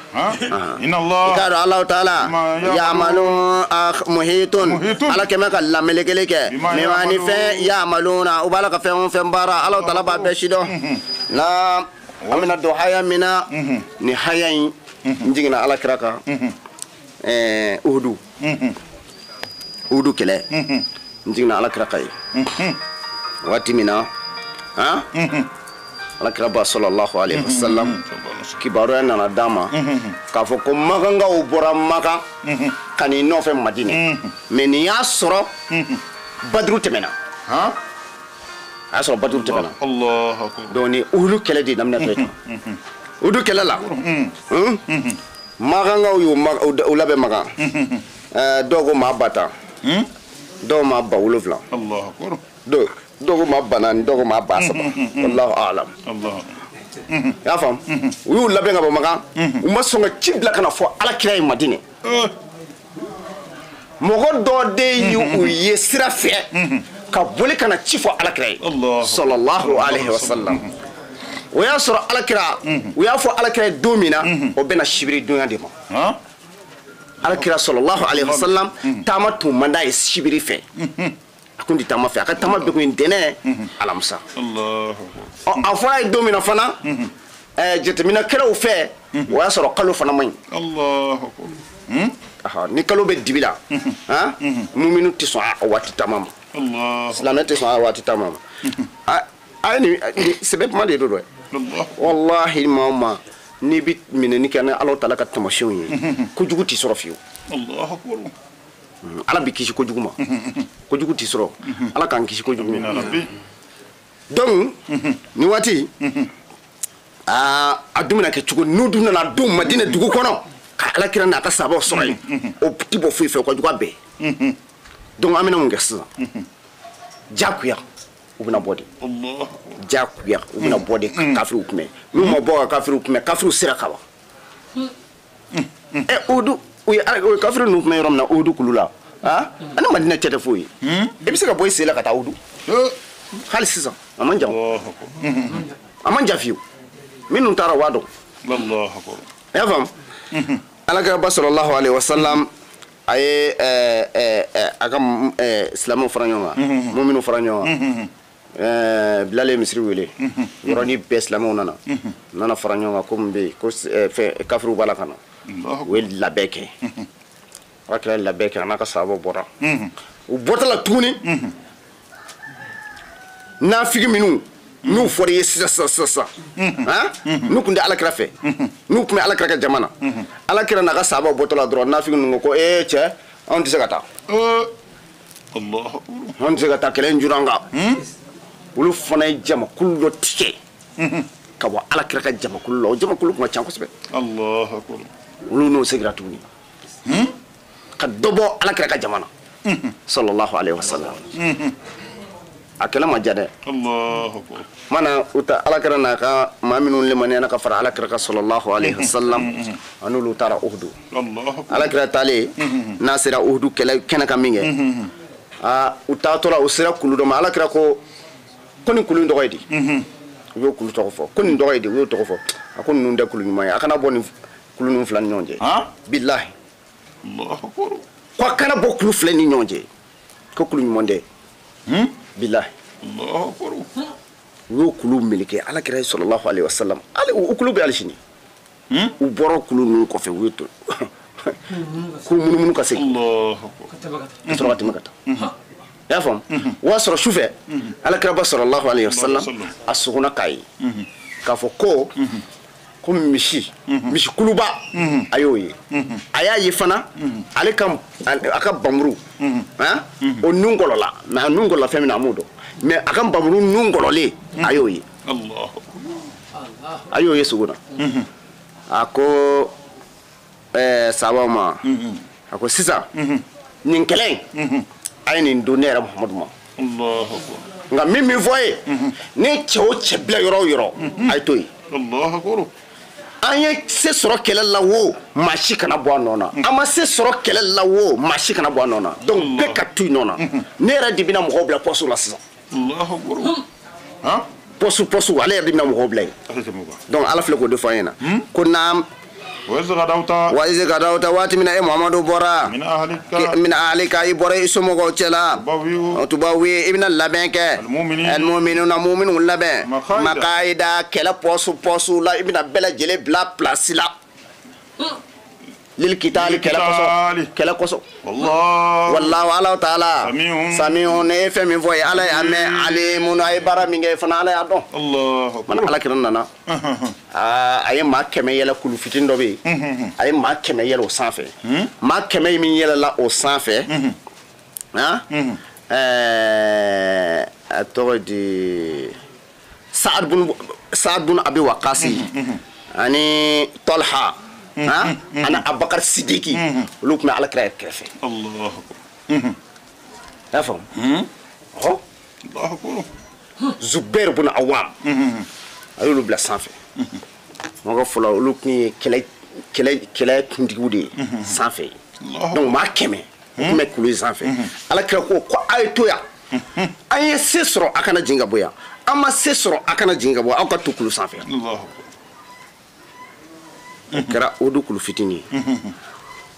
إن الله قال الله تعالى يعملون محيط على كما قال لا ملك لك ميواني في يعملون وبالك فيهم بارا الله تعالى بابشيدو لا أمين الدعاء منا نهاية نجينا على كراكا أهدو كلا نجينا على كراكا واتي منا ها على كرابا صلى الله عليه وسلم كبارو أنا داما كافوكو مغانغا وبورا مغا كاني نوفي مدينة من ياسرو بدرو تمنا ها أسرو بدرو تمنا الله أكبر دوني أولو كلا دي نمنا تويتا أولو كلا لا مغانغا ويو أولا بمغا دوغو ما باتا دو ما باولو فلا الله أكبر دوغو ما بانان دوغو ما باسبا والله أعلم الله يا فهم ويو لبنغا بمغا وما سونغا تشيبلا كنا فو على كراي مدينة مغو دو دي يو يسرا في كابولي كنا تشيفو على كراي صلى الله عليه وسلم ويا سر على كرا ويا فو على كراي دومينا وبين الشبري دنيا ديما على كرا صلى الله عليه وسلم تامتو مندا الشبري في akundi tama fe aka tama be ko indene alamsa Allah afwa domina fana jetemina kala fe wa soro kalu fana man Allah aha ni kalu be dibila ha mu'minu tiso wati tamam Allah islamete so wati tamam ani sebeb ma de do wallahi mama ni bit minani kana Allah taala ka tamashiyo ko jugu tisoro fiyo Allah akbar ala bi kisi ko juguma ko jugu tisoro ala kan kisi ko juguma donc ni wati adumina ke chugo nudu na dum madina dugu kono ka ala kira na ka sabo soray o tibo fu fe ko jugu be donc amina mun gessa jakuya ubina bodi Allah jakuya ubina bodi kafiru kume mo bo kafiru kume kafiru sira kawa odu oui kafiru nu me romna odu kulula ha ana madina tete fuyi e bisa ka boy sela ka ta odu khalisa amanja amanja fiu minu tara wado Allah akbar ya fam alaka sallallahu alaihi wasallam ay agam islamu faranyo mu'minu faranyo bilale misri wele yoroni be islamu nana faranyo ko mbe ko fe kafiru balakana wel labeke wakila labeke anaka sabo bora u bota la tuni na figi minu nu fori sa ha nu kunde alakra fe nu kuma alakra jamana alakra na ka sabo bota la dro na figi nu ko che on disagata Allah on disagata kelen juranga ulu fana jama kullo tike ka wa alakra ka jama kullo kuma chanko sebe Allah akbar ulu no segra tuni ka dobo alakra ka jamana sallallahu alaihi wasallam akela majade Allahu akbar mana uta alakra na ka maminu limani na ka fara alakra ka sallallahu alaihi wasallam anulu tara uhdu Allahu akbar alakra tale nasira uhdu kela kena ka minge uta tola usira kulu do alakra ko koni kulu ndoydi yo kulu to fo koni ndoydi yo to fo akon nunda kulu nyuma akana boni kulu nu flan nyonje billahi Allahu akbar kwa kana bo kulu flan ni nyonje ko kulu nymonde billahi Allahu akbar yo kulu milike ala kira sallallahu alaihi wasallam ale kulu be alishini u boro kulu nu ko fe weto ko munu kasi Allahu akbar kataba makata y'a faamu o y'a sɔrɔ sufɛ alakiraba sallallahu alayhi wa sallam a sogona k'a ye k'a fɔ ko misi kuluba a y'o ye a y'a ye fana a ka bamuru o nun gɔlɔla mais a nun gɔlɔla fɛn min na a m'o dɔn mais a ka bamuru nun gɔlɔlen a y'o ye a y'o ye sugu na a ko sahabaw ma a ko sisan nin kɛlɛ in a ye nin don ne yɛrɛ Muhamadu ma nka min fɔ ye ni cɛ o cɛ bila yɔrɔ o yɔrɔ a ye to yen an ye se sɔrɔ kɛlɛ la wo maa si kana bɔ a nɔ na an ma se sɔrɔ kɛlɛ la wo maa si kana bɔ a nɔ na donc bɛɛ ka to yen nɔ na ne yɛrɛ de bɛna mɔgɔw bila pɔsu la sisan pɔsu ale yɛrɛ de bɛna mɔgɔw bila yen donc ala filɛ k'o de fɔ an ɲɛna ko naam wa izi gadawta waati min na e Muhamadu bɔra min ahlika i bɔra i somɔgɔw cɛla tubawi i bɛna labɛn kɛ almu'minuna mu'minun labɛn maqaida kɛlɛ pɔsu la i bɛna bɛɛ lajɛlen bila place la lil kitali kɛlɛ kɔsɔ wallahu ala ta'ala sami'un ne fɛn min fɔ ye ala y'a mɛn alimun a ye baara min kɛ fana ala y'a dɔn mana alakira nana a ye maa 100 yɛlɛ kulu fitini dɔ bɛ yen a ye maa 100 yɛlɛ o sanfɛ maa 100 min yɛlɛla o sanfɛ a tɔgɔ di Sa'ad bin Abi Waqqas ani Talha ana Abubakar Sidiki olu tun bɛ alakira yɛrɛ kɛrɛfɛ y'a faamu Zubair bin Awam a y'olu bila sanfɛ mɔgɔ fɔlɔ olu tun ye kɛlɛ kuntigiw de ye sanfɛ donc maa 100 o tun bɛ kulu sanfɛ alakira ko a ye to yan an ye se sɔrɔ a kana jigin ka bɔ yan an ma se sɔrɔ a kana jigin ka bɔ aw ka to kulu sanfɛ o kɛra Odu kulu fitini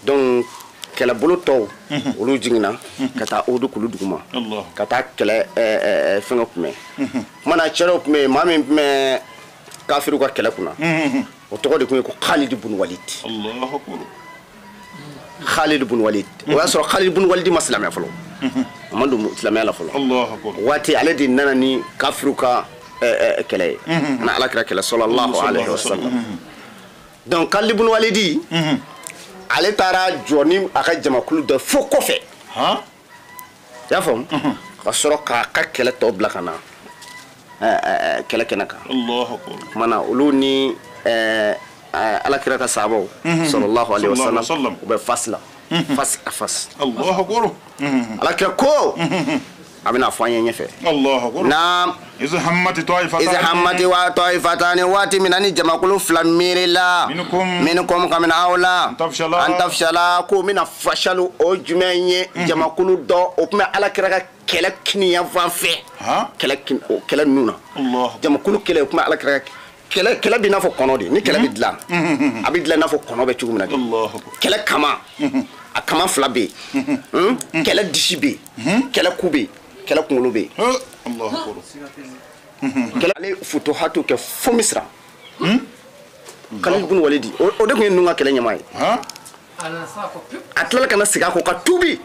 donc kɛlɛbolo tɔw olu jiginna ka taa Odu kulu duguma ka taa kɛlɛ fɛngɛ kunbɛn kumana cɛw tun bɛ yen maa min tun bɛ kafiriw ka kɛlɛ kunna o tɔgɔ de tun ye ko Khalid bin Walid o y'a sɔrɔ Khalid bin Walid ma silamɛ fɔlɔ a ma don silamɛya la fɔlɔ waati ale de nana ni kafiriw ka kɛlɛ ye ana alakira kɛlɛ sallallahu alaihi wasallam donc Khalid bin Walid ale taara jɔ ni a ka jamakulu dɔ fo kɔfɛ y'a faamu ka sɔrɔ k'a ka kɛlɛ tɔ bila ka na kɛlɛ kɛnɛ kan kumana olu ni alakira ka sahabaw sallallahu alaihi wasallam u bɛ face la face à face alakira ko a bɛna fɔ an ye ɲɛfɛ naam izi hammati wa ta'ifatani waati min na ni jamakulu fila miirila minkum ka min aw la an tafshala ko mina fashalu o jumɛn ye jamakulu dɔ o tun bɛ alakira ka kɛlɛ kiniya fan fɛ kɛlɛ ninnu na jamakulu kɛlɛ o tun bɛ alakira ka kɛlɛ b'i n'a fɔ kɔnɔ de ni kɛlɛ bɛ dilan a bɛ dilan i n'a fɔ kɔnɔ bɛ cogo min na de kɛlɛ kama a kama fila bɛ yen kɛlɛ disi bɛ yen kɛlɛ ku bɛ yen kɛlɛ kunkolo bɛ yen kɛlɛ ale futuhatu kɛ fo Misira Khalid bin Walid o de tun ye ninnu ka kɛlɛ ɲɛmaa ye a tilala ka na segin a kɔ ka tuubi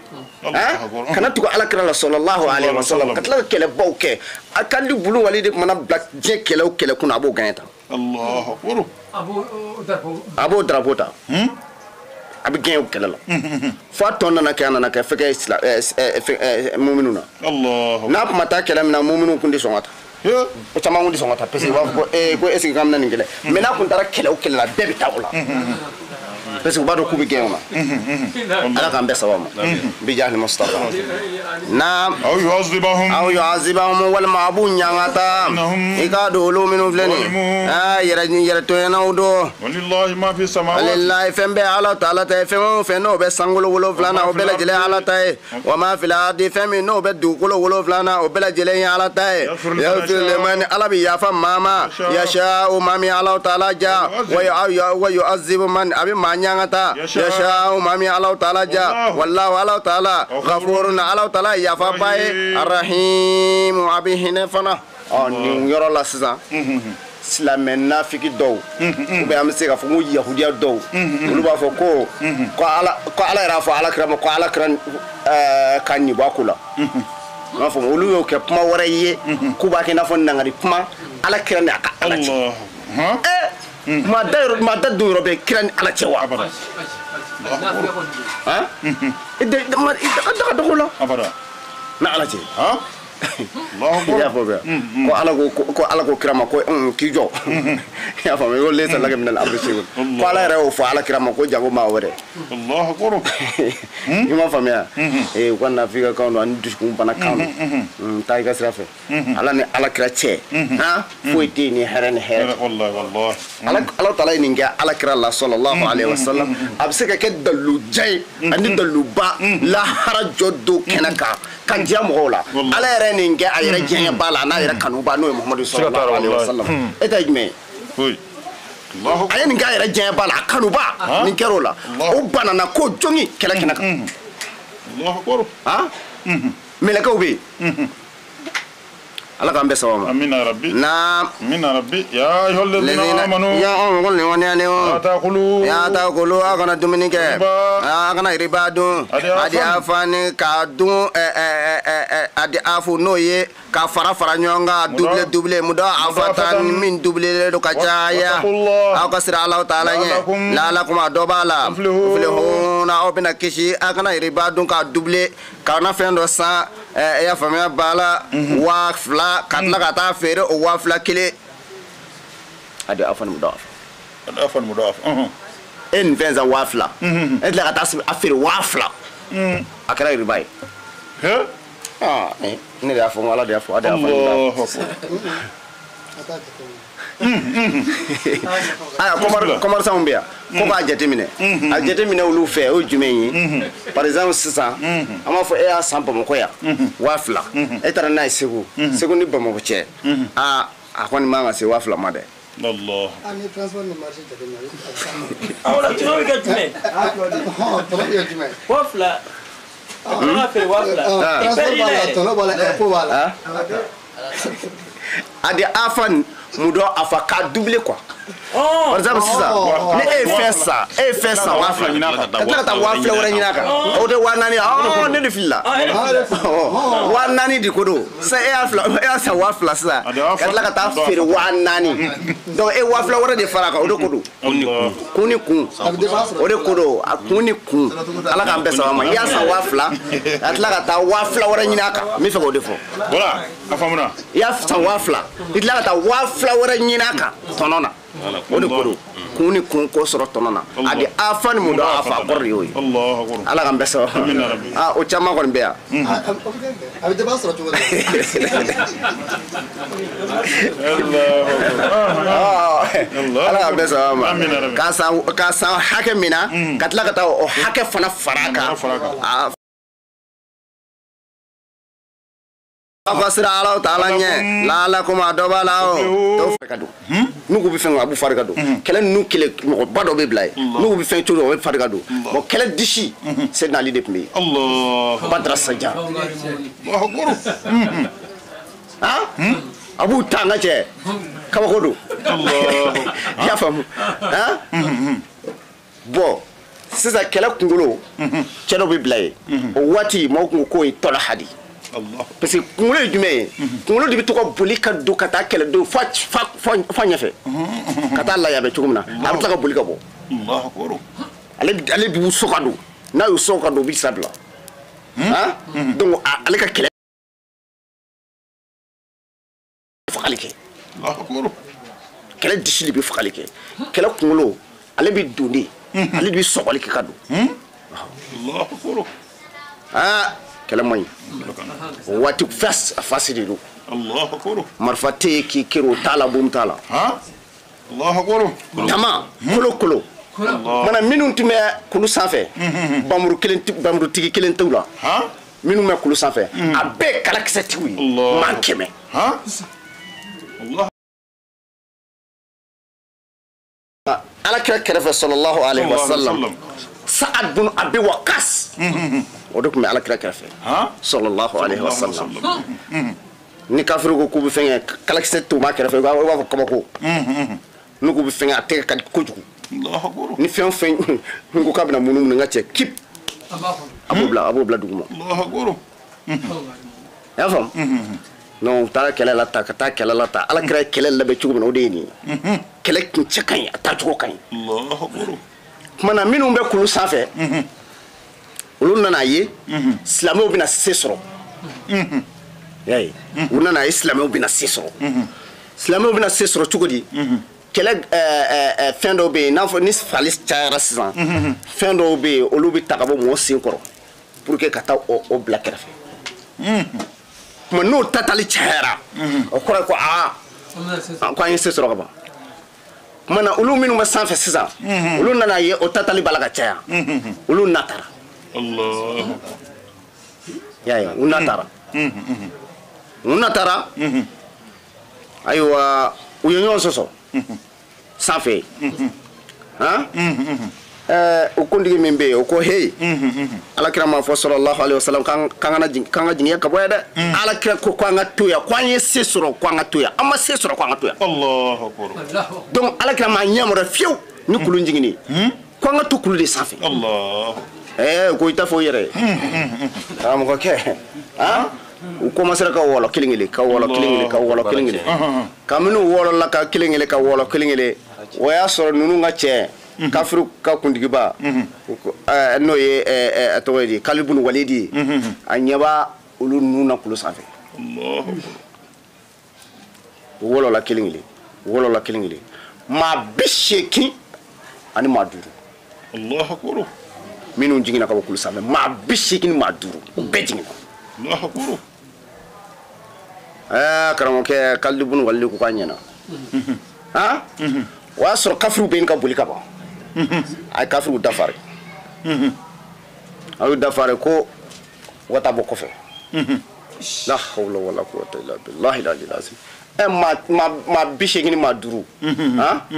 kana tugu alakira la sallallahu alaihi wasallam ka tila ka kɛlɛbaw kɛ a Khalid bin Walid de tun mana bila diɲɛ kɛlɛ o kɛlɛ kunna a b'o gagné ta a b'o drapeau ta a bɛ gagné o kɛlɛ la fo a tɔ nana kɛ fɛnkɛ muminu na n'a tun ma taa kɛlɛ min na muminu tun tɛ sɔn ka taa o caman tun tɛ sɔn ka taa parce que u b'a fɔ ko est ce que k'an bɛna nin kɛlɛ mais n'a tun taara kɛlɛ o kɛlɛ la bɛɛ bɛ taa o la parce que u b'a dɔn k'u bɛ gagné o ma ala k'an bɛɛ sababu ma bi jahil Mustafa naam aw yu'azibahum walima a b'u ɲangata i k'a dɔn olu minnu filɛ nin ye yɛrɛ tɔɲɛnaw don walilahi fɛn bɛɛ ala ta'ala ta ye fɛn o fɛn n'o bɛ sankolo 7 na o bɛɛ lajɛlen ala ta ye wa ma fil ardi fɛn min n'o bɛ dugukolo 7 na o bɛɛ lajɛlen ye ala ta ye yaghfiru liman ala bɛ yafa maa ma yasha'u maa min ala ta'ala ja wa yu'azzibu man a bɛ maa ɲangata yasha'u maa min ala ta'ala ja wallahu ala ta'ala ghafurun ala ta'ala yafa ba ye arrahim a bɛ hinɛ fana nin yɔrɔ la sisan silamɛ nafiki dɔw ou bien an bɛ se k'a fɔ ko yahudiya dɔw olu b'a fɔ ko ala yɛrɛ y'a fɔ alakira ma ko alakira ka ɲibɔ a ko la ma fɔ olu y'o kɛ kuma wɛrɛ ye k'u b'a kɛ i n'a fɔ nangari kuma ala kira ni a ka ala cɛ ma da don yɔrɔ bɛ kira ni ala cɛ wa i daga dogo la na ala cɛ y'a fɔ bɛ ko ala ko kira ma ko k'i jɔ y'a faamu ko lesa lage min al-amri shay'un ko ala yɛrɛ y'o fɔ ala kira ma ko jango maa wɛrɛ i m'a faamuya u ka nafika kan don ani dusukun bana kan don taa i ka sira fɛ ala ni ala kira cɛ foyi tɛ yen ni hɛrɛ ni hɛrɛ ala taala ye nin kɛ ala kira la sallallahu alaihi wasallam a bɛ se ka kɛ daluja ye ani daluba lahara jɔ don kɛnɛ kan ka diya mɔgɔw la ala yɛrɛ nin kɛ a yɛrɛ diɲɛ ba la n'a yɛrɛ kanuba n'o ye muhamadu sallallahu alaihi wasallam e ta ye jumɛn ye a ye nin kɛ a yɛrɛ diɲɛ ba la a kanuba nin kɛra o la o banana ko jɔngi kɛlɛ kɛnɛ kan mɛlɛkɛw bɛ yen ala k'an bɛ sababa ma amina rabbi naam amina rabbi ya ayyuhalladhina amanu ya ta'kulu a kana dumuni kɛ a kana riba dun adi afani ka dun adi afu n'o ye ka fara ɲɔgɔn kan double muda afatan min double do ka caya aw ka sira ala taala ɲɛ la'alakum a dɔ b'a la filihuna aw bɛna kisi a kana riba dun ka double ka na fɛn dɔ san e y'a faamuya b'a la waa fila ka tila ka taa feere o waa fila kelen adi afan mudaf e nin fɛn san waa fila e tila ka taa a feere waa fila a kɛra riba ye ne de y'a fɔ n ko ala de y'a fɔ a de y'a fɔ aya commerçant bɛ yan ko k'a jateminɛ a jateminɛ olu fɛ o ye jumɛn ye par exemple sisan an b'a fɔ e y'a san Bamakɔ yan waa fila e taara n'a ye Segu ni Bamakɔ cɛ a kɔni man ka se waa fila ma dɛ Allah ani transport ni marché jateminɛ awla tino bɛ kɛ jumɛn waa fila a feere waa fila tɔnɔ b'a la ɛpo b'a la a di afan mudo afa ka double quoi par exemple sisan ni e fɛ sa waa fila ɲina kan ka tila ka taa waa fila wɛrɛ ɲina kan o de waa naani ne de filila waa naani de ko don sisan e y'a san waa fila sisan ka tila ka taa feere waa naani donc e waa fila wɛrɛ de fara kan o de ko don kun ni kun o de ko don a kun ni kun ala k'an bɛɛ sababa ma i y'a san waa fila ka tila ka taa waa fila wɛrɛ ɲina kan n bɛ fɛ k'o de fɔ voilà a faamuna i y'a san waa fila i tila ka taa waa fila wɛrɛ ɲina kan tɔnɔ na o de ko don kun ni kun ko sɔrɔ tɔnɔ na a di afan mu dɔ afa kɔrɔ de y'o ye ala k'an bɛɛ sababa o caman kɔni bɛ yan a bɛ débat sɔrɔ cogo di ala k'an bɛɛ sababa ma k'a san hakɛ min na ka tila ka taa o hakɛ fana fara kan aw ka sira ala taala ɲɛ la'alakum a dɔ b'a la o dɔw fari ka don n'u ko bɛ fɛn a b'u fari ka don kɛlɛ ninnu kɛlɛ mɔgɔba dɔ bɛ bila ye n'u ko bɛ fɛn cogo dɔ o bɛ fari ka don bon kɛlɛ disi Seydina Ali de tun bɛ yen Badara Saja a b'u ta an ka cɛ kabako don i y'a faamu bon sisan kɛlɛ kunkolo cɛ dɔ bɛ bila ye o waati maaw tun ko k'o ye Tɔlahadi parce que kunkolo ye jumɛn ye kunkolo de bɛ to ka boli ka don ka taa kɛlɛ don fa ɲɛfɛ ka taa layabɛ cogo min na a bɛ tila ka boli ka bɔ ale b'u so ka don n'a y'u so ka don u bɛ sa bila donc ale ka kɛlɛ fagali kɛ kɛlɛ disi de bɛ fagali kɛ kɛlɛ kunkolo ale bɛ don de ale de bɛ sɔgɔli kɛ ka don kɛlɛ man ɲi o waati fasi de don marifa tɛ yen k'i kiri o t'a la bom t'a la tama kolokolo mana minnu tun bɛ kulu sanfɛ bamurutigi kelen t'u la minnu bɛ kulu sanfɛ a bɛɛ ye kalakisɛtigiw ye maa 100 alakira kɛrɛfɛ sallallahu alaihi wasallam Sa'ad bin Abi Waqqas o de tun bɛ alakira kɛrɛfɛ sallallahu alaihi wasallam ni kafiru ko k'u bɛ fɛn kɛ kalakisɛ t'u ma kɛrɛfɛ u b'a fɔ kabako n'u k'u bɛ fɛn kɛ a tɛgɛ ka di kojugu ni fɛn o fɛn n ko k'a bɛna munumunu n ka cɛ kip a b'o bila duguma ya fam non ta kɛlɛ la ta ka taa kɛlɛ la ta ala kira kɛlɛ labɛn cogo min na o de ye nin ye kɛlɛ kuncɛ ka ɲi a taacogo ka ɲi kuma na minnu bɛ kulu sanfɛ olu nana ye silamɛw bɛna se sɔrɔ y'a ye u nana ye silamɛw bɛna se sɔrɔ silamɛw bɛna se sɔrɔ cogo di kɛlɛ fɛn dɔw bɛ yen n'a fɔ ni fali cayara sisan fɛn dɔw bɛ yen olu bɛ ta ka bɔ mɔgɔ sen kɔrɔ pour que ka taa o bila kɛrɛfɛ kuma n'o tatali cayara o kɔrɔ ye ko ko an ye se sɔrɔ ka ban kuma na olu minnu bɛ sanfɛ sisan olu nana ye o tatali b'a la ka caya olu natara y'a ye u natara u natara ayiwa u ye ɲɔgɔn sɔsɔ sanfɛ o kuntigi min bɛ yen o ko heyi alakira ma fɔ sallallahu alaihi wasallam k'an ka jigiya ka bɔ yan dɛ alakira ko k'an ka to yan k'an ye se sɔrɔ k'an ka to yan an ma se sɔrɔ k'an ka to yan donc alakira ma ɲɛmɔrɔ fiyewu ni kulu jiginni k'an ka to kulu de sanfɛ ko i t'a fɔ i yɛrɛ ye karamɔgɔkɛ u commencera ka wɔlɔ kelen kelen ka wɔlɔ kelen kelen ka wɔlɔ kelen kelen kabini u wɔlɔla ka kelen kelen ka wɔlɔ kelen kelen o y'a sɔrɔ ninnu ka cɛ kafiru ka kuntigiba n'o ye a tɔgɔ ye di Kalibun Walidi a ɲɛ b'a olu ninnu na kulu sanfɛ u wɔlɔla kelen kelen u wɔlɔla kelen kelen maa 80 ani maa 5 minnu jiginna ka bɔ kulu sanfɛ maa 80 ni maa 5 u bɛɛ jiginna karamɔgɔkɛ Kalibun Walidi ko k'a ɲɛna o y'a sɔrɔ kafiru bɛ yen ka boli ka ban a ye kafiru dafari a y'u dafari ko u ka taa bɔ kɔfɛ la hawla wala quwwata illa billahi al-ali al-azim maa 80 ni maa 5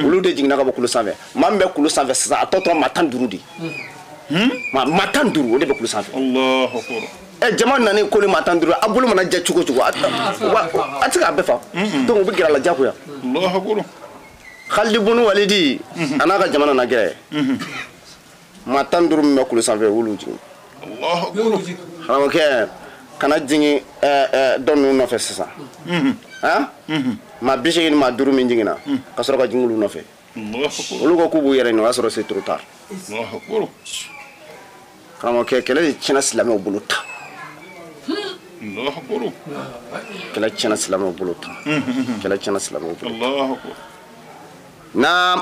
olu de jiginna ka bɔ kulu sanfɛ maa min bɛ kulu sanfɛ sisan a tɔ tora maa 15 de maa 15 o de bɛ kulu sanfɛ jama nana ko ni maa 15 a bolo mana ja cogo cogo a tɛ se k'a bɛɛ fa donc u bɛ gɛrɛ a la diyagoya Kalibun Walidi a n'a ka jamana na gɛrɛ maa 15 min bɛ kulu sanfɛ olu jigin karamɔgɔkɛ kana jigin dɔ ninnu nɔfɛ sisan maa 80 ni maa 5 min jiginna ka sɔrɔ ka jigin olu nɔfɛ olu ko k'u b'u yɛrɛ ɲini o y'a sɔrɔ c'est trop tard karamɔgɔkɛ kɛlɛ de tiɲɛna silamɛw bolo tan kɛlɛ tiɲɛna silamɛw bolo tan kɛlɛ tiɲɛna silamɛw bolo naam